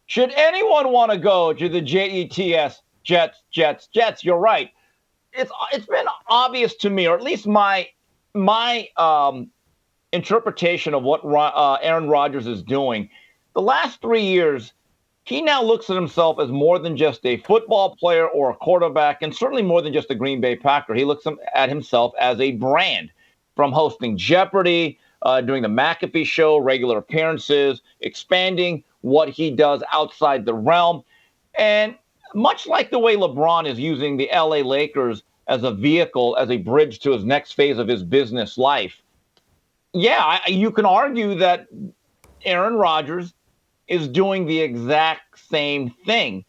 should anyone want to go to the Jets, Jets? You're right. It's been obvious to me, or at least my interpretation of what Aaron Rodgers is doing. The last 3 years, he now looks at himself as more than just a football player or a quarterback, and certainly more than just a Green Bay Packer. He looks at himself as a brand, from hosting Jeopardy, doing the McAfee show, regular appearances, expanding what he does outside the realm. And much like the way LeBron is using the LA Lakers as a vehicle, as a bridge to his next phase of his business life, you can argue that Aaron Rodgers is doing the exact same thing,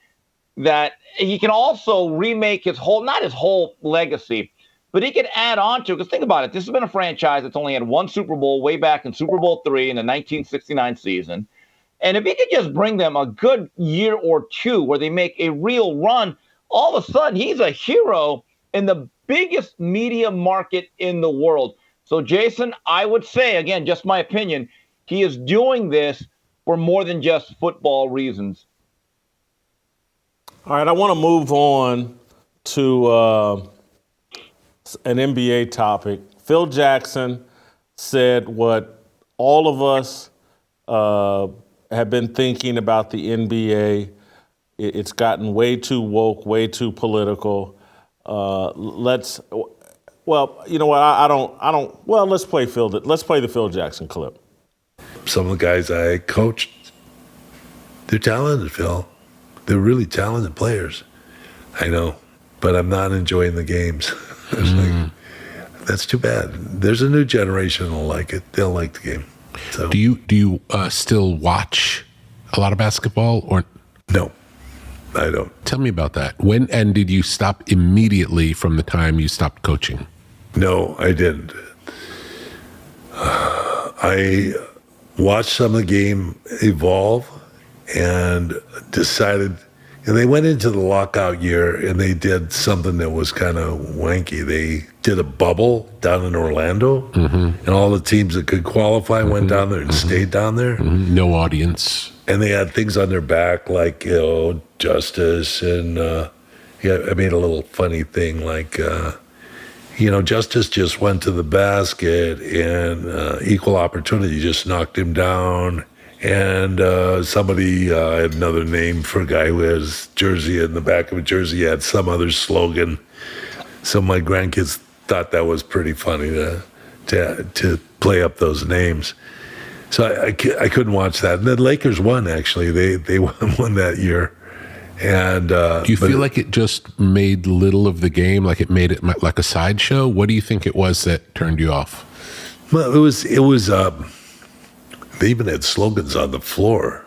that he can also remake not his whole legacy, but he could add on to it. Because think about it, this has been a franchise that's only had one Super Bowl way back in Super Bowl III in the 1969 season. And if he could just bring them a good year or two where they make a real run, all of a sudden he's a hero in the biggest media market in the world. So, Jason, I would say, again, just my opinion, he is doing this for more than just football reasons. All right, I want to move on to an NBA topic. Phil Jackson said what all of us have been thinking about the NBA. It's gotten way too woke, way too political. Let's play the Phil Jackson clip. Some of the guys I coached, they're talented, Phil. They're really talented players. I know, but I'm not enjoying the games. That's too bad. There's a new generation that'll like it. They'll like the game. So. Do you still watch a lot of basketball or? No, I don't. Tell me about that. When and did you stop immediately from the time you stopped coaching? No, I didn't. I watched some of the game evolve and decided, and they went into the lockout year and they did something that was kind of wanky. They did a bubble down in Orlando, and all the teams that could qualify went down there and stayed down there. No audience. And they had things on their back like, justice. And I made a little funny thing like, Justice just went to the basket and equal opportunity just knocked him down. And somebody had another name for a guy who has jersey in the back of a jersey, had some other slogan. So my grandkids thought that was pretty funny to play up those names. So I couldn't watch that. And the Lakers won, actually. They won that year. And do you feel like it just made little of the game, like it made it like a sideshow? What do you think it was that turned you off? Well, it was. They even had slogans on the floor,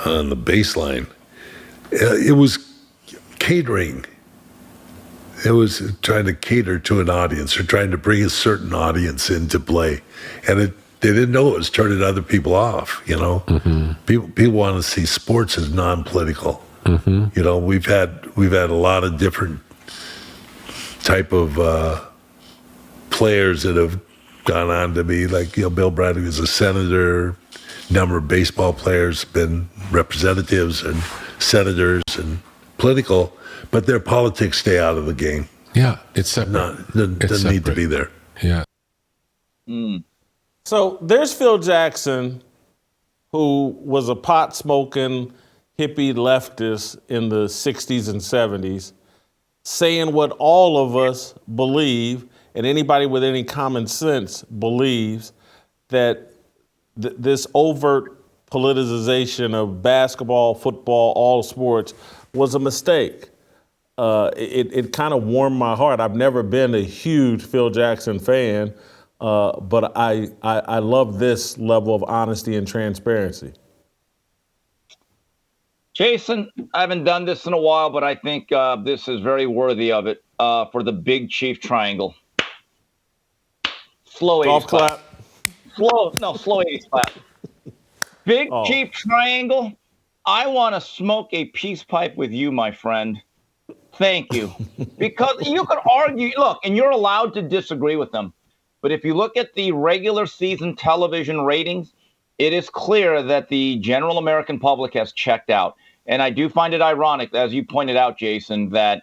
on the baseline. It was catering. It was trying to cater to an audience or trying to bring a certain audience into play, and they didn't know it was turning other people off. People want to see sports as non-political. We've had a lot of different type of players that have gone on to be like, Bill Bradley was a senator, number of baseball players been representatives and senators and political, but their politics stay out of the game. Yeah, it's separate. Doesn't need to be there. Yeah. So there's Phil Jackson, who was a pot-smoking hippie leftist in the 60s and 70s, saying what all of us believe, and anybody with any common sense believes, that this overt politicization of basketball, football, all sports was a mistake. It kind of warmed my heart. I've never been a huge Phil Jackson fan, but I love this level of honesty and transparency. Jason, I haven't done this in a while, but I think this is very worthy of it for the Big Chief Triangle. Slow 80s clap. Slow 80s clap. Big Chief Triangle, I want to smoke a peace pipe with you, my friend. Thank you. Because you could argue, look, and you're allowed to disagree with them. But if you look at the regular season television ratings, it is clear that the general American public has checked out. And I do find it ironic, as you pointed out, Jason, that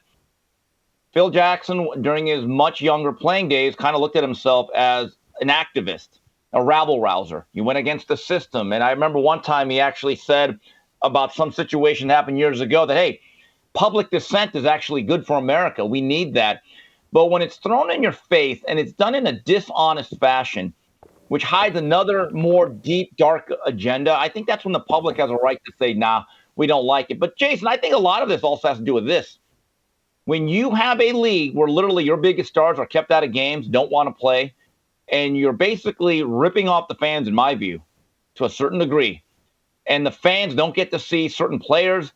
Phil Jackson, during his much younger playing days, kind of looked at himself as an activist, a rabble-rouser. He went against the system. And I remember one time he actually said about some situation that happened years ago that, hey, public dissent is actually good for America. We need that. But when it's thrown in your face and it's done in a dishonest fashion, which hides another more deep, dark agenda, I think that's when the public has a right to say, nah, we don't like it. But, Jason, I think a lot of this also has to do with this. When you have a league where literally your biggest stars are kept out of games, don't want to play, and you're basically ripping off the fans, in my view, to a certain degree, and the fans don't get to see certain players,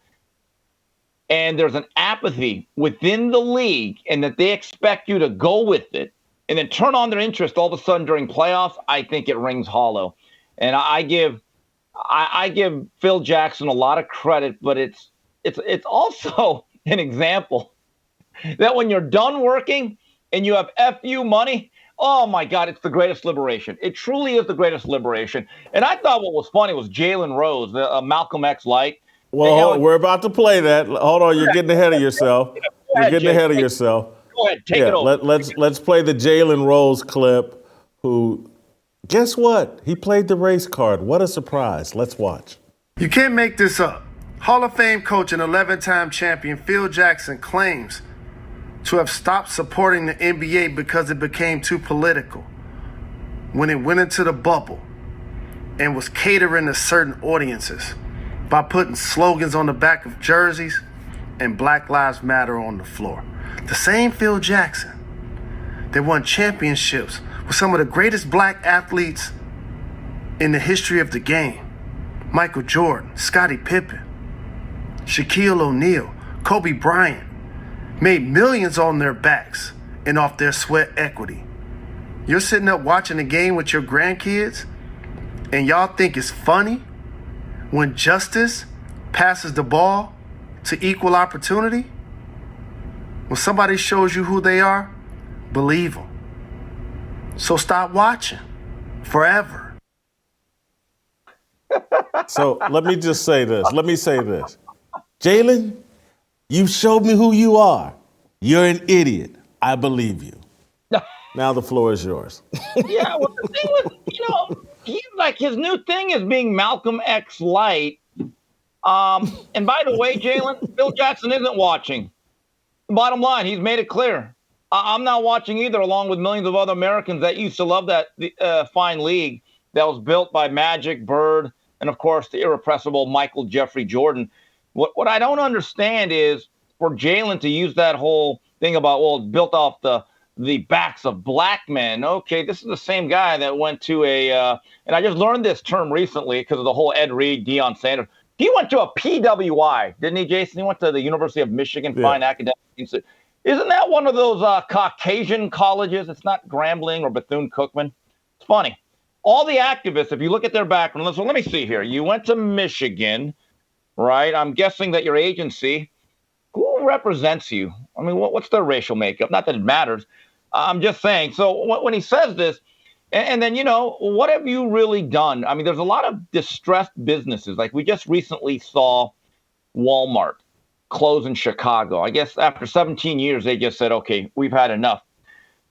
and there's an apathy within the league and that they expect you to go with it and then turn on their interest all of a sudden during playoffs, I think it rings hollow. And I give Phil Jackson a lot of credit, but it's also an example that when you're done working and you have FU money, oh my God, it's the greatest liberation. It truly is the greatest liberation. And I thought what was funny was Jalen Rose, the Malcolm X light. Well, we're about to play that. Hold on, you're getting ahead of yourself. You're getting ahead of yourself. Go ahead, take it over. Let's play the Jalen Rose clip. Who, guess what? He played the race card. What a surprise! Let's watch. You can't make this up. Hall of Fame coach and 11-time champion Phil Jackson claims to have stopped supporting the NBA because it became too political when it went into the bubble and was catering to certain audiences by putting slogans on the back of jerseys and Black Lives Matter on the floor. The same Phil Jackson that won championships with some of the greatest black athletes in the history of the game. Michael Jordan, Scottie Pippen, Shaquille O'Neal, Kobe Bryant, made millions on their backs and off their sweat equity. You're sitting up watching a game with your grandkids and y'all think it's funny when justice passes the ball to equal opportunity? When somebody shows you who they are, believe them. So stop watching forever. So let me just say this. Jalen, you showed me who you are. You're an idiot. I believe you. Now the floor is yours. Yeah, well, the thing was, he's like, his new thing is being Malcolm X light. And by the way, Jalen, Phil Jackson isn't watching. Bottom line, he's made it clear. I'm not watching either, along with millions of other Americans that used to love that fine league that was built by Magic, Bird, and, of course, the irrepressible Michael Jeffrey Jordan. What I don't understand is for Jalen to use that whole thing about, well, it's built off the backs of black men. Okay, this is the same guy that went to and I just learned this term recently because of the whole Ed Reed, Deion Sanders. He went to a PWI, didn't he, Jason? He went to the University of Michigan Fine Academic Institute. Isn't that one of those Caucasian colleges? It's not Grambling or Bethune-Cookman. It's funny. All the activists, if you look at their background, so let me see here. You went to Michigan, right? I'm guessing that your agency, who represents you? I mean, what's their racial makeup? Not that it matters. I'm just saying. So when he says this, and then, what have you really done? I mean, there's a lot of distressed businesses. Like we just recently saw Walmart close in Chicago. I guess after 17 years, they just said, okay, we've had enough.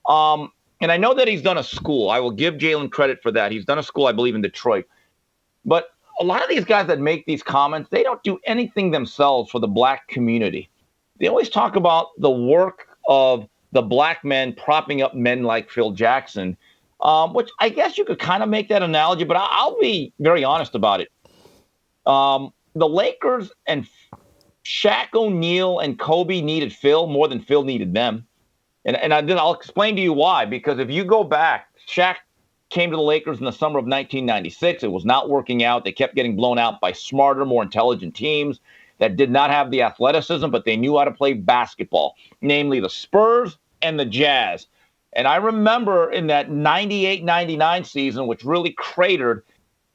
And I know that he's done a school. I will give Jalen credit for that. He's done a school, I believe, in Detroit. But a lot of these guys that make these comments, they don't do anything themselves for the black community. They always talk about the work of the black men propping up men like Phil Jackson, which I guess you could kind of make that analogy, but I'll be very honest about it. The Lakers and Shaq O'Neal and Kobe needed Phil more than Phil needed them. And then I'll explain to you why. Because if you go back, Shaq came to the Lakers in the summer of 1996. It was not working out. They kept getting blown out by smarter, more intelligent teams that did not have the athleticism, but they knew how to play basketball, namely the Spurs and the Jazz. And I remember in that 98-99 season, which really cratered,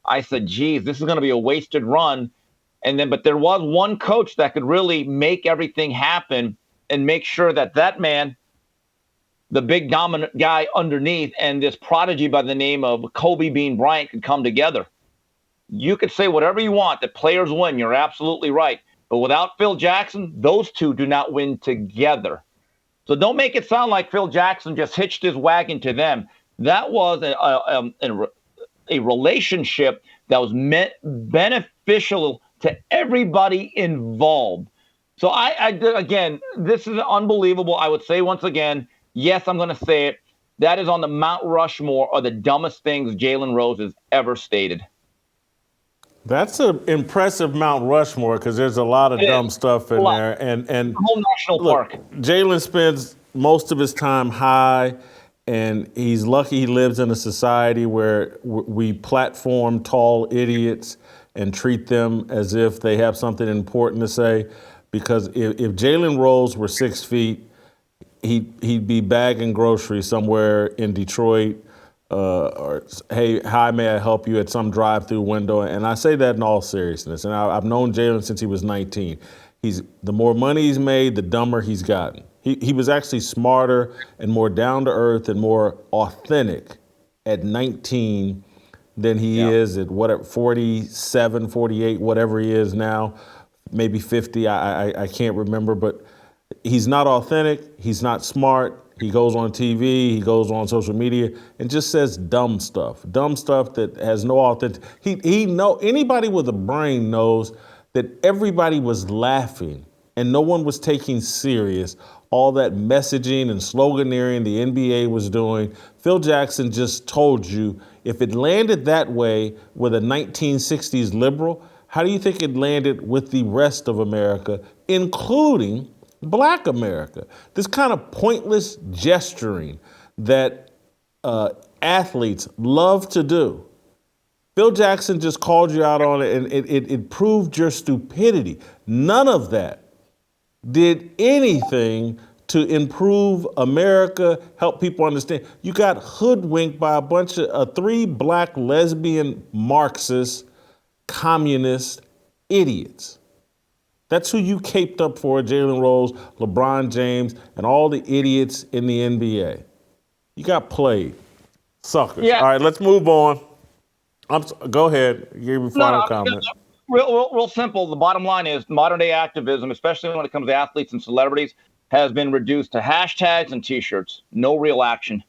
I said, geez, this is going to be a wasted run. But there was one coach that could really make everything happen. and make sure that that man, the big dominant guy underneath, and this prodigy by the name of Kobe Bean Bryant could come together. You could say whatever you want, that players win. You're absolutely right. But without Phil Jackson, those two do not win together. So don't make it sound like Phil Jackson just hitched his wagon to them. That was a relationship that was beneficial to everybody involved. So again, this is unbelievable. I would say once again, yes, I'm going to say it. That is on the Mount Rushmore of the dumbest things Jalen Rose has ever stated. That's an impressive Mount Rushmore because there's a lot of dumb stuff in there. And the whole national park. Jalen spends most of his time high, and he's lucky he lives in a society where we platform tall idiots and treat them as if they have something important to say. Because if Jalen Rose were 6 feet, he'd be bagging groceries somewhere in Detroit, or hey, hi, may I help you at some drive-through window? And I say that in all seriousness. And I've known Jalen since he was 19. The more money he's made, the dumber he's gotten. He was actually smarter and more down-to-earth and more authentic at 19 than he is at 47, 48, whatever he is now, maybe 50. I can't remember, but he's not authentic. He's not smart. He goes on TV, he goes on social media and just says dumb stuff that has no authentic. Anybody with a brain knows that everybody was laughing and no one was taking serious all that messaging and sloganeering the NBA was doing. Phil Jackson just told you if it landed that way with a 1960s liberal, how do you think it landed with the rest of America, including Black America? This kind of pointless gesturing that athletes love to do. Phil Jackson just called you out on it, and it proved your stupidity. None of that did anything to improve America, help people understand. You got hoodwinked by a bunch of 3 black lesbian Marxist, communist idiots. That's who you caped up for, Jalen Rose, LeBron James, and all the idiots in the NBA. You got played. Suckers. Yeah. All right, let's move on. Go ahead. Give your final comment. Real simple. The bottom line is modern-day activism, especially when it comes to athletes and celebrities, has been reduced to hashtags and T-shirts. No real action.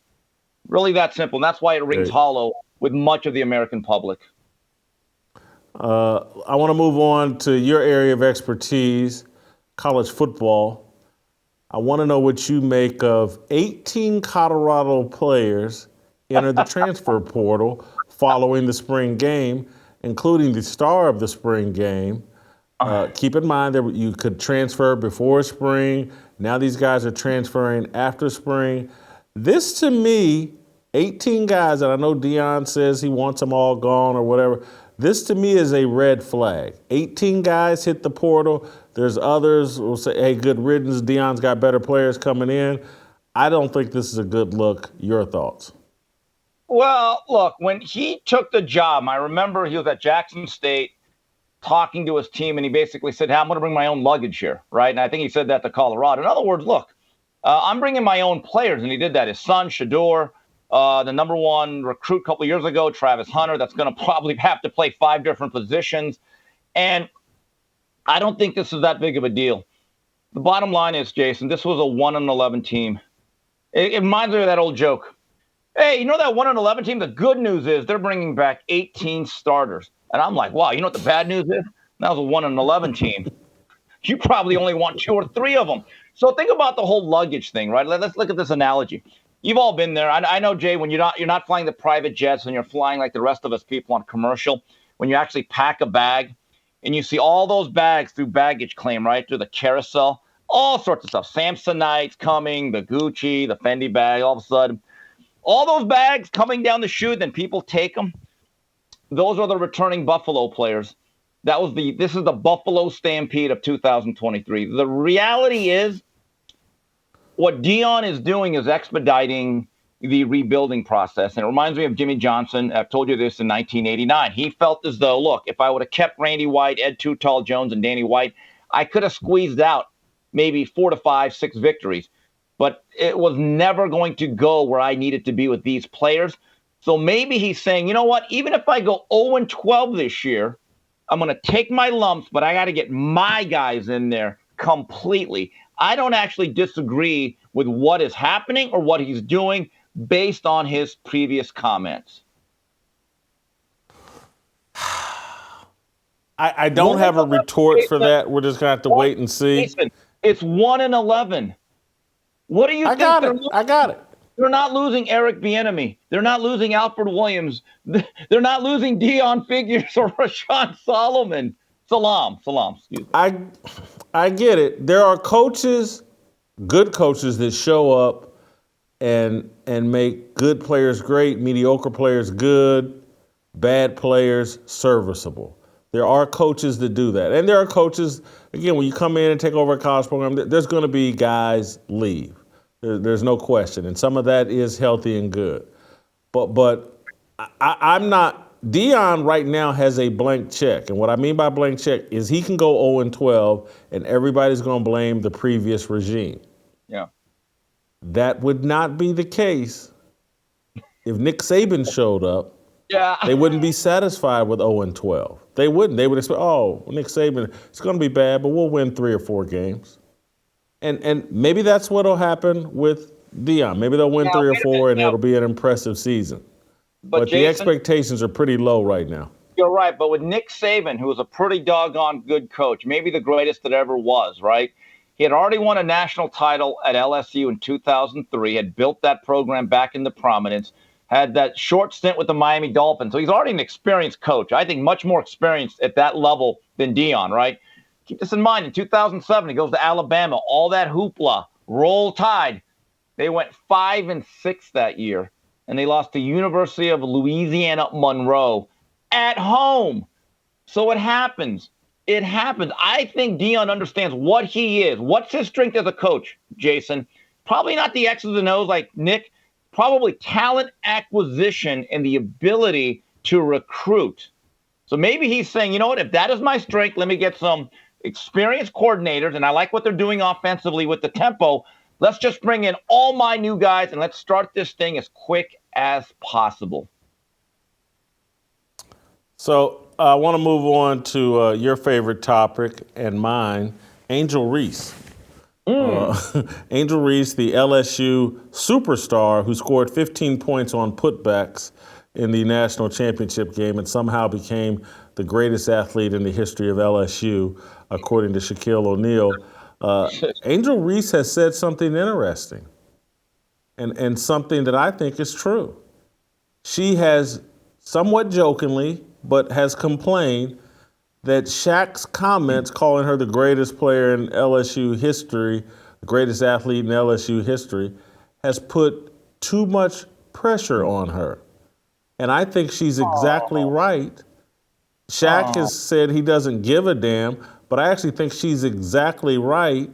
Really that simple. And that's why it rings hollow with much of the American public. I want to move on to your area of expertise, college football. I want to know what you make of 18 Colorado players enter the transfer portal following the spring game, including the star of the spring game. Keep in mind that you could transfer before spring. Now these guys are transferring after spring. This, to me, 18 guys, and I know Deion says he wants them all gone or whatever. This, to me, is a red flag. 18 guys hit the portal. There's others who will say, hey, good riddance. Deion's got better players coming in. I don't think this is a good look. Your thoughts? Well, look, when he took the job, I remember he was at Jackson State talking to his team, and he basically said, hey, I'm going to bring my own luggage here, right? And I think he said that to Colorado. In other words, look, I'm bringing my own players, and he did that. His son, Shedeur, the number 1 recruit a couple of years ago, Travis Hunter, that's going to probably have to play 5 different positions. And I don't think this is that big of a deal. The bottom line is, Jason, this was a 1-11 team. It reminds me of that old joke. Hey, you know that 1-11 team? The good news is they're bringing back 18 starters. And I'm like, wow, you know what the bad news is? That was a 1-11 team. You probably only want 2 or 3 of them. So think about the whole luggage thing, right? Let's look at this analogy. You've all been there. I know, Jay, when you're not flying the private jets and you're flying like the rest of us people on commercial, when you actually pack a bag and you see all those bags through baggage claim, right, through the carousel, all sorts of stuff. Samsonite's coming, the Gucci, the Fendi bag, all of a sudden. All those bags coming down the chute, then people take them. Those are the returning Buffalo players. This is the Buffalo Stampede of 2023. The reality is, what Deion is doing is expediting the rebuilding process. And it reminds me of Jimmy Johnson. I've told you this in 1989. He felt as though, look, if I would have kept Randy White, Ed Too Tall Jones, and Danny White, I could have squeezed out maybe 4 to 5, 6 victories. But it was never going to go where I needed to be with these players. So maybe he's saying, you know what, even if I go 0-12 this year, I'm going to take my lumps, but I got to get my guys in there completely. I don't actually disagree with what is happening or what he's doing based on his previous comments. I don't have a retort for that. We're just going to have to wait and see. Listen, it's 1-11. What do you think? I got it. They're not losing Eric Bieniemy. They're not losing Alfred Williams. They're not losing Deion Figures or Rashawn Solomon. Salam, excuse me. I get it. There are coaches, good coaches, that show up and make good players great, mediocre players good, bad players serviceable. There are coaches that do that. And there are coaches, again, when you come in and take over a college program, there's going to be guys leave. There's no question. And some of that is healthy and good. But I'm not, Deion right now has a blank check. And what I mean by blank check is he can go 0-12 and everybody's going to blame the previous regime. Yeah. That would not be the case if Nick Saban showed up. Yeah. They wouldn't be satisfied with 0-12. They wouldn't. They would expect, Nick Saban, it's going to be bad, but we'll win 3 or 4 games. And maybe that's what will happen with Deion. Maybe they'll win 3 or 4, and it'll be an impressive season. But Jason, the expectations are pretty low right now. You're right. But with Nick Saban, who was a pretty doggone good coach, maybe the greatest that ever was, right? He had already won a national title at LSU in 2003, had built that program back into prominence, had that short stint with the Miami Dolphins. So he's already an experienced coach. I think much more experienced at that level than Deion, right? Keep this in mind. In 2007, he goes to Alabama. All that hoopla, roll tide. They went 5-6 that year, and they lost to University of Louisiana Monroe at home. So it happens. It happens. I think Deion understands what he is. What's his strength as a coach, Jason? Probably not the X's and O's like Nick. Probably talent acquisition and the ability to recruit. So maybe he's saying, you know what, if that is my strength, let me get some experienced coordinators, and I like what they're doing offensively with the tempo. Let's just bring in all my new guys, and let's start this thing as quick as possible. So I want to move on to your favorite topic and mine, Angel Reese. Angel Reese, the LSU superstar who scored 15 points on putbacks in the national championship game and somehow became the greatest athlete in the history of LSU, according to Shaquille O'Neal. Angel Reese has said something interesting and something that I think is true. She has somewhat jokingly, but has complained that Shaq's comments calling her the greatest player in LSU history, the greatest athlete in LSU history, has put too much pressure on her. And I think she's exactly right. Shaq has said he doesn't give a damn, but I actually think she's exactly right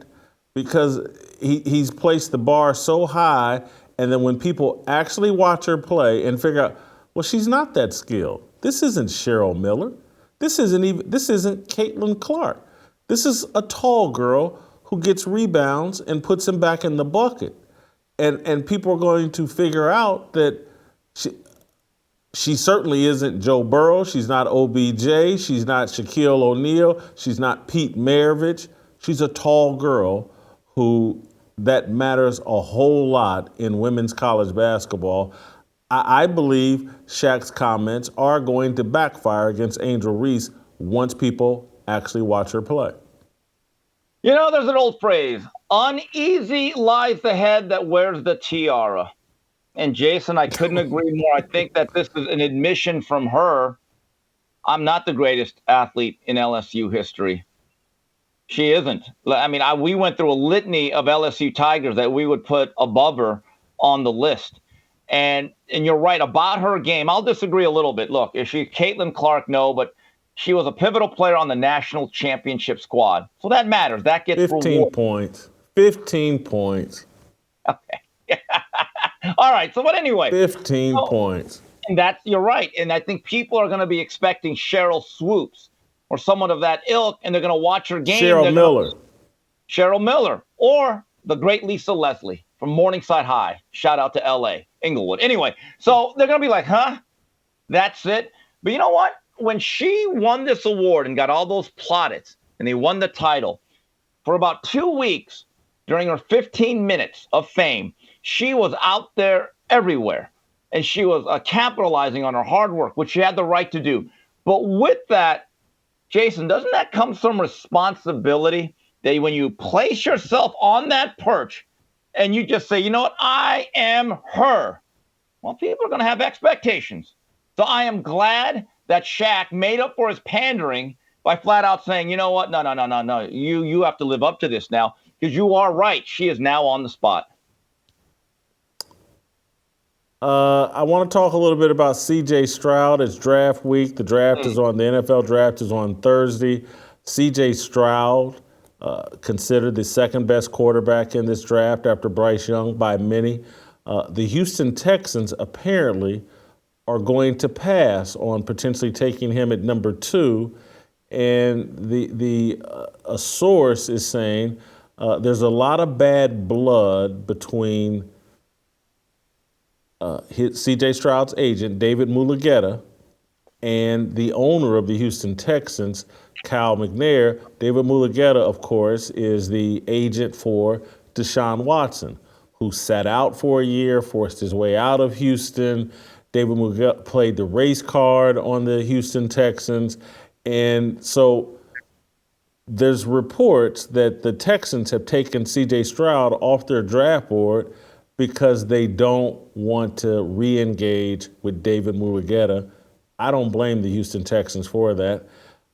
because he's placed the bar so high, and then when people actually watch her play and figure out, well, she's not that skilled. This isn't Cheryl Miller. This isn't Caitlin Clark. This is a tall girl who gets rebounds and puts them back in the bucket. And people are going to figure out that she certainly isn't Joe Burrow. She's not OBJ. She's not Shaquille O'Neal. She's not Pete Maravich. She's a tall girl that matters a whole lot in women's college basketball. I believe Shaq's comments are going to backfire against Angel Reese once people actually watch her play. You know, there's an old phrase, uneasy lies the head that wears the tiara. And Jason, I couldn't agree more. I think that this is an admission from her. I'm not the greatest athlete in LSU history. She isn't. I mean, we went through a litany of LSU Tigers that we would put above her on the list. And you're right about her game. I'll disagree a little bit. Look, is she Caitlin Clark? No, but she was a pivotal player on the national championship squad. So that matters. That gets 15 points. 15 points. Okay. All right. So, but anyway. 15 points. And you're right. And I think people are going to be expecting Cheryl Swoops or someone of that ilk, and they're going to watch her game. Cheryl Miller. Cheryl Miller, or the great Lisa Leslie from Morningside High. Shout out to L.A., Inglewood. Anyway, so they're going to be like, huh? That's it? But you know what? When she won this award and got all those plaudits and they won the title, for about 2 weeks during her 15 minutes of fame, she was out there everywhere. And she was capitalizing on her hard work, which she had the right to do. But with that, Jason, doesn't that come some responsibility that when you place yourself on that perch and you just say, you know what, I am her, well, people are going to have expectations. So I am glad that Shaq made up for his pandering by flat out saying, you know what, no, you have to live up to this now, because you are right. She is now on the spot. I want to talk a little bit about C.J. Stroud. It's draft week. The draft is on. The NFL draft is on Thursday. C.J. Stroud, considered the second best quarterback in this draft after Bryce Young by many. The Houston Texans apparently are going to pass on potentially taking him at number 2. And a source is saying there's a lot of bad blood between C.J. Stroud's agent, David Mulugheta, and the owner of the Houston Texans, Cal McNair. David Mulugheta, of course, is the agent for Deshaun Watson, who sat out for a year, forced his way out of Houston. David Mulugheta played the race card on the Houston Texans. And so there's reports that the Texans have taken C.J. Stroud off their draft board because they don't want to re-engage with David Mulugheta. I don't blame the Houston Texans for that.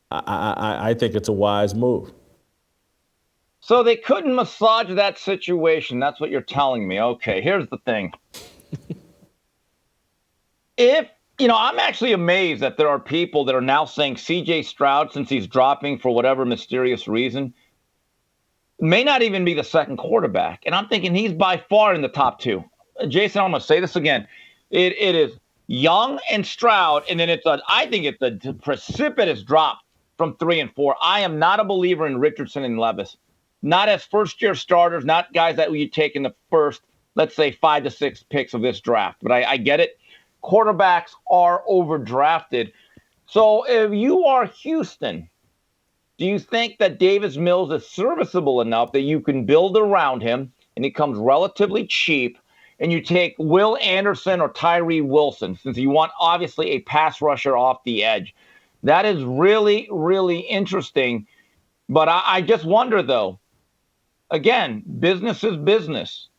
I think it's a wise move. So they couldn't massage that situation. That's what you're telling me. Okay, here's the thing. I'm actually amazed that there are people that are now saying C.J. Stroud, since he's dropping for whatever mysterious reason, may not even be the second quarterback. And I'm thinking he's by far in the top 2. Jason, I'm going to say this again. It is Young and Stroud, and then I think it's a precipitous drop from 3 and 4. I am not a believer in Richardson and Levis. Not as first-year starters, not guys that you take in the first, let's say, 5 to 6 picks of this draft. But I get it. Quarterbacks are overdrafted. So if you are Houston, do you think that Davis Mills is serviceable enough that you can build around him and it comes relatively cheap, and you take Will Anderson or Tyree Wilson, since you want obviously a pass rusher off the edge? That is really, really interesting. But I just wonder, though, again, business is business.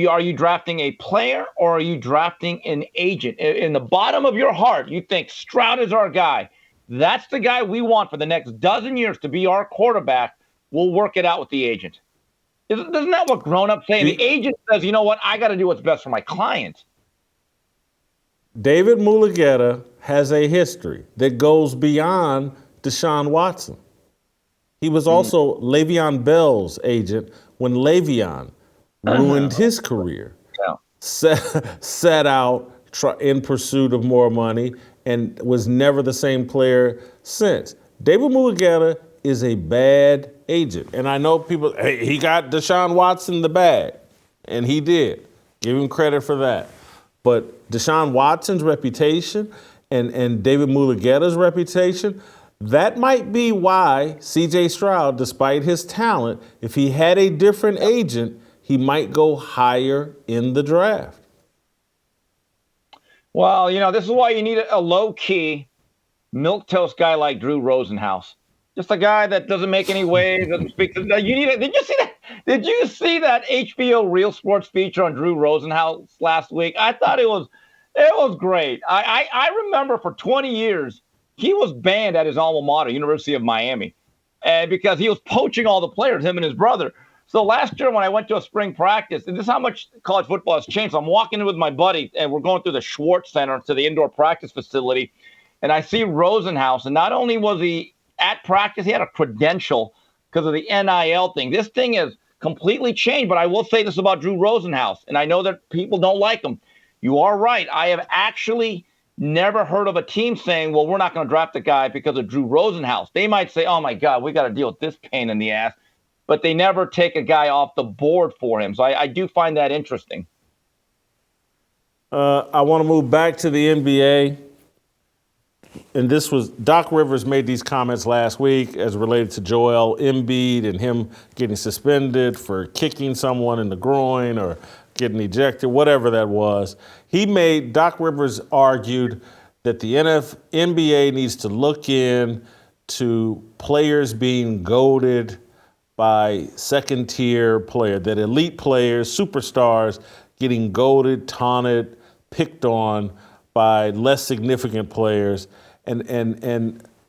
Are you drafting a player or are you drafting an agent? In the bottom of your heart, you think Stroud is our guy. That's the guy we want for the next dozen years to be our quarterback. We'll work it out with the agent. Isn't that what grown-ups say? The agent says, you know what, I got to do what's best for my client. David Mulugheta has a history that goes beyond Deshaun Watson. He was also Le'Veon Bell's agent when Le'Veon ruined his career. Yeah. Set out in pursuit of more money and was never the same player since. David Mulugheta is a bad agent. And I know people, hey, he got Deshaun Watson the bag, and he did. Give him credit for that. But Deshaun Watson's reputation and David Mulugheta's reputation, that might be why C.J. Stroud, despite his talent, if he had a different agent, he might go higher in the draft. Well, this is why you need a low-key, milquetoast guy like Drew Rosenhaus. Just a guy that doesn't make any waves, doesn't speak. Did you see that? Did you see that HBO Real Sports feature on Drew Rosenhaus last week? I thought it was great. I remember for 20 years he was banned at his alma mater, University of Miami, because he was poaching all the players, him and his brother. So last year when I went to a spring practice, and this is how much college football has changed. So I'm walking in with my buddy, and we're going through the Schwartz Center to the indoor practice facility, and I see Rosenhaus. And not only was he at practice, he had a credential because of the NIL thing. This thing has completely changed, but I will say this about Drew Rosenhaus, and I know that people don't like him. You are right. I have actually never heard of a team saying, well, we're not going to draft the guy because of Drew Rosenhaus. They might say, oh, my God, we got to deal with this pain in the ass. but they never take a guy off the board for him. So I do find that interesting. I want to move back to the NBA. And this was, Doc Rivers made these comments last week as related to Joel Embiid and him getting suspended for kicking someone in the groin or getting ejected, whatever that was. Doc Rivers argued that the NBA needs to look in to players being goaded by second-tier players, that elite players, superstars, getting goaded, taunted, picked on by less significant players. And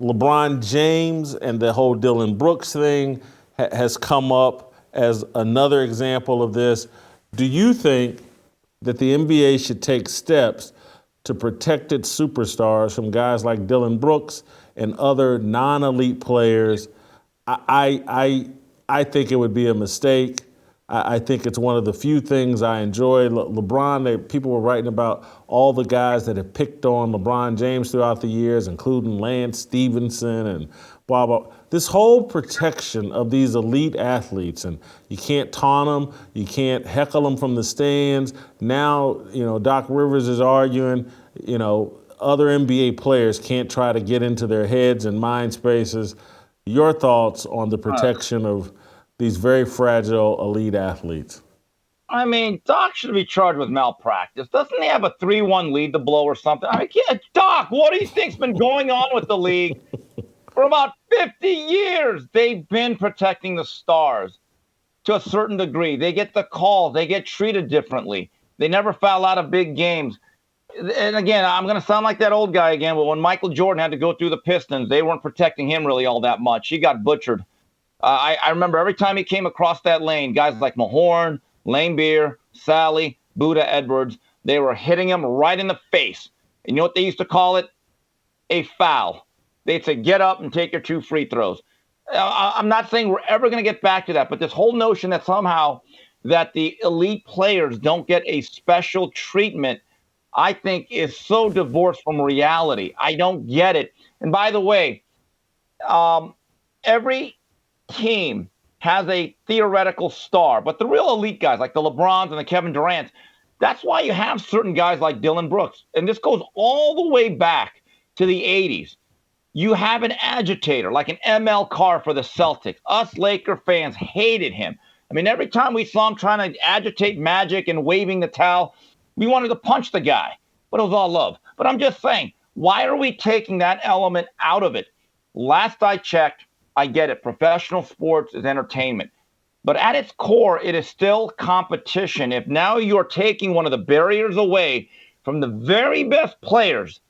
LeBron James and the whole Dylan Brooks thing has come up as another example of this. Do you think that the NBA should take steps to protect its superstars from guys like Dylan Brooks and other non-elite players? I think it would be a mistake. I think it's one of the few things I enjoy. LeBron, people were writing about all the guys that have picked on LeBron James throughout the years, including Lance Stevenson and blah, blah. This whole protection of these elite athletes, and you can't taunt them, you can't heckle them from the stands. Now, Doc Rivers is arguing, other NBA players can't try to get into their heads and mind spaces. Your thoughts on the protection of these very fragile elite athletes? I mean, Doc should be charged with malpractice. Doesn't he have a 3-1 lead to blow or something? I mean, Doc, what do you think's been going on with the league? For about 50 years, they've been protecting the stars to a certain degree. They get the call. They get treated differently. They never foul out of big games. And again, I'm going to sound like that old guy again, but when Michael Jordan had to go through the Pistons, they weren't protecting him really all that much. He got butchered. I remember every time he came across that lane, guys like Mahorn, Lane Beer, Sally, Buddha Edwards, they were hitting him right in the face. And you know what they used to call it? A foul. They'd say, get up and take your 2 free throws. I'm not saying we're ever going to get back to that, but this whole notion that somehow that the elite players don't get a special treatment, I think is so divorced from reality. I don't get it. And by the way, every team has a theoretical star, but the real elite guys like the LeBrons and the Kevin Durants, that's why you have certain guys like Dylan Brooks. And this goes all the way back to the 80s. You have an agitator like an ML Carr for the Celtics. Us Laker fans hated him. I mean, every time we saw him trying to agitate Magic and waving the towel, we wanted to punch the guy, but it was all love. But I'm just saying, why are we taking that element out of it? Last I checked, I get it. Professional sports is entertainment. But at its core, it is still competition. If now you're taking one of the barriers away from the very best players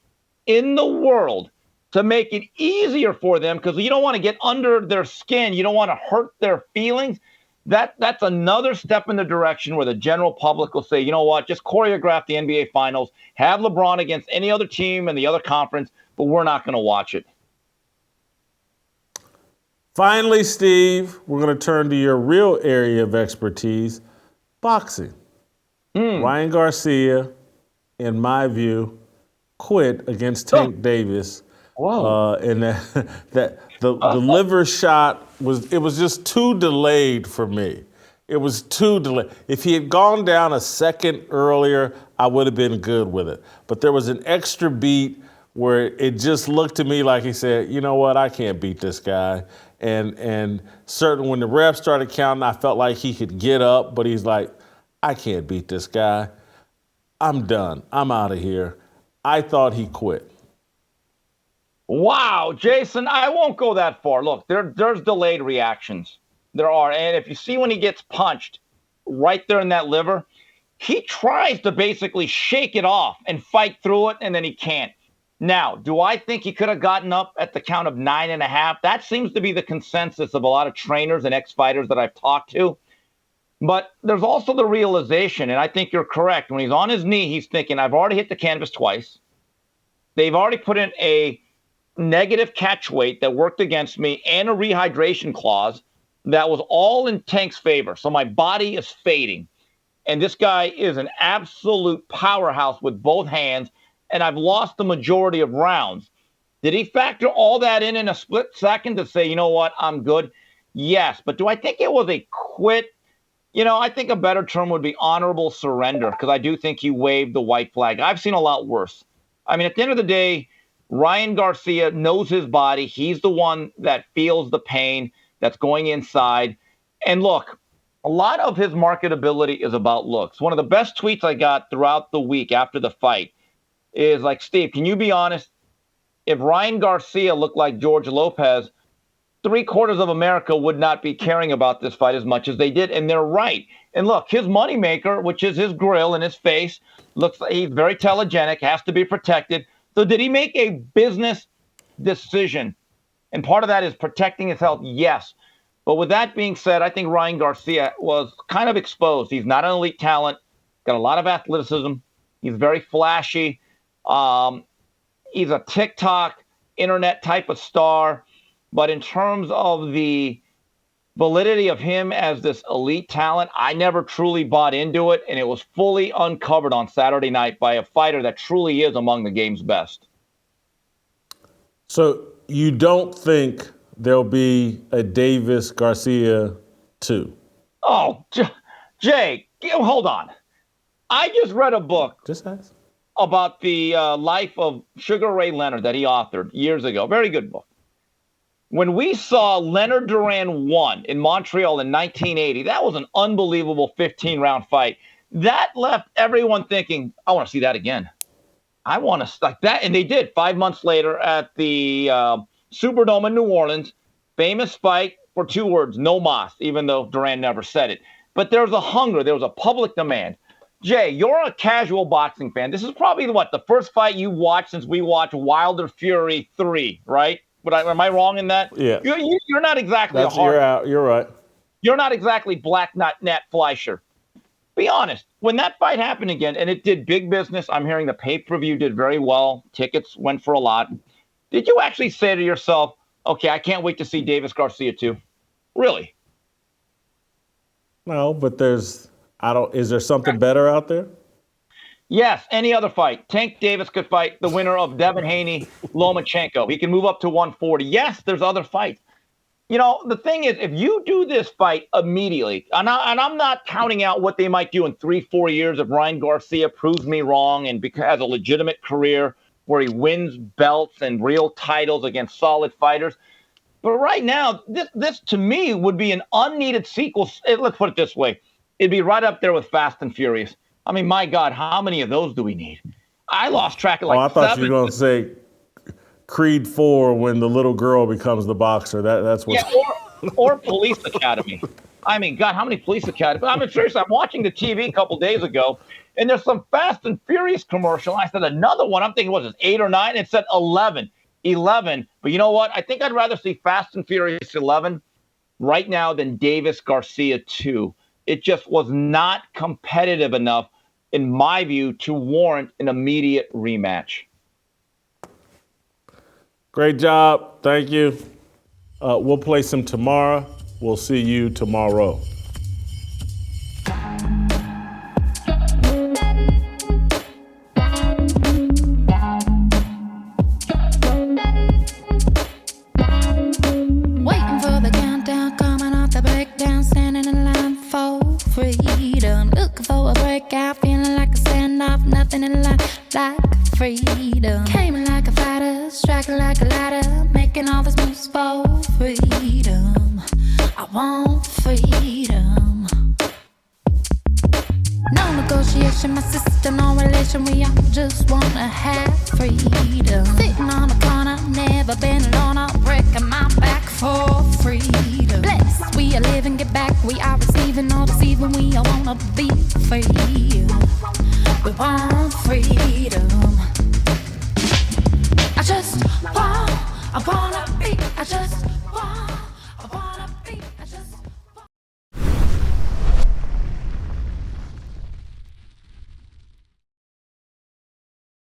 in the world to make it easier for them, because you don't want to get under their skin, you don't want to hurt their feelings, that's another step in the direction where the general public will say, you know what, just choreograph the NBA Finals, have LeBron against any other team in the other conference, but we're not going to watch it. Finally, Steve, we're going to turn to your real area of expertise, boxing. Ryan Garcia, in my view, quit against Tank Davis. And the liver shot was just too delayed for me. It was too delayed. If he had gone down a second earlier, I would have been good with it. But there was an extra beat where it just looked to me like he said, you know what, I can't beat this guy. And certainly when the ref started counting, I felt like he could get up, but he's like, I can't beat this guy. I'm done. I'm out of here. I thought he quit. Wow, Jason, I won't go that far. Look, there's delayed reactions. There are. And if you see when he gets punched right there in that liver, he tries to basically shake it off and fight through it, and then he can't. Now, do I think he could have gotten up at the count of 9.5? That seems to be the consensus of a lot of trainers and ex-fighters that I've talked to. But there's also the realization, and I think you're correct, when he's on his knee, he's thinking, I've already hit the canvas twice. They've already put in a negative catch weight that worked against me and a rehydration clause that was all in Tank's favor. So my body is fading. And this guy is an absolute powerhouse with both hands. And I've lost the majority of rounds. Did he factor all that in a split second to say, you know what, I'm good? Yes. But do I think it was a quit? I think a better term would be honorable surrender, because I do think he waved the white flag. I've seen a lot worse. I mean, at the end of the day, Ryan Garcia knows his body. He's the one that feels the pain that's going inside. And look, a lot of his marketability is about looks. One of the best tweets I got throughout the week after the fight is like, Steve, can you be honest? If Ryan Garcia looked like George Lopez, 3/4 of America would not be caring about this fight as much as they did. And they're right. And look, his moneymaker, which is his grill and his face, looks like he's very telegenic, has to be protected. So did he make a business decision? And part of that is protecting his health, yes. But with that being said, I think Ryan Garcia was kind of exposed. He's not an elite talent, got a lot of athleticism. He's very flashy. He's a TikTok, internet type of star. But in terms of the validity of him as this elite talent, I never truly bought into it. And it was fully uncovered on Saturday night by a fighter that truly is among the game's best. So you don't think there'll be a Davis Garcia 2? Oh, Jay, hold on. I just read a book about the life of Sugar Ray Leonard that he authored years ago. Very good book. When we saw Leonard Duran 1 in Montreal in 1980, that was an unbelievable 15-round fight. That left everyone thinking, I want to see that again. I want to like that. And they did 5 months later at the Superdome in New Orleans. Famous fight for 2 words, no mas, even though Duran never said it. But there was a hunger. There was a public demand. Jay, you're a casual boxing fan. This is probably the first fight you watched since we watched Wilder Fury 3, right? Am I wrong in that? Yeah. You're not exactly a hard. You're out. You're right. You're not exactly Black Nat Fleischer. Be honest. When that fight happened again, and it did big business, I'm hearing the pay-per-view did very well. Tickets went for a lot. Did you actually say to yourself, okay, I can't wait to see Davis Garcia too? Really? No, but is there something better out there? Yes, any other fight. Tank Davis could fight the winner of Devin Haney, Lomachenko. He can move up to 140. Yes, there's other fights. The thing is, if you do this fight immediately, and I'm not counting out what they might do in 3-4 years if Ryan Garcia proves me wrong and has a legitimate career where he wins belts and real titles against solid fighters. But right now, this to me would be an unneeded sequel. Let's put it this way. It'd be right up there with Fast and Furious. I mean, my God, how many of those do we need? I lost track of I thought you were going to say Creed 4 when the little girl becomes the boxer. That's what. Yeah, or Police Academy. I mean, God, how many Police Academy? I mean, seriously, I'm watching the TV a couple days ago, and there's some Fast and Furious commercial. I said another one. I'm thinking, was it 8 or 9? It said 11. 11. But you know what? I think I'd rather see Fast and Furious 11 right now than Davis Garcia 2. It just was not competitive enough, in my view, to warrant an immediate rematch. Great job. Thank you. We'll play some tomorrow. We'll see you tomorrow. Waiting for the countdown, coming off the breakdown, standing in line for freedom. Looking for a breakout, feeling like a standoff, nothing in life like freedom. Came in like a fighter, striking like a ladder, making all these moves for freedom. I want freedom. No negotiation, my sister, no relation. We all just wanna have freedom. Sitting on a corner, never been alone. I'm breaking my back for freedom. Blessed, we are living, get back. We are receiving, all deceiving. We all wanna be free. We want freedom.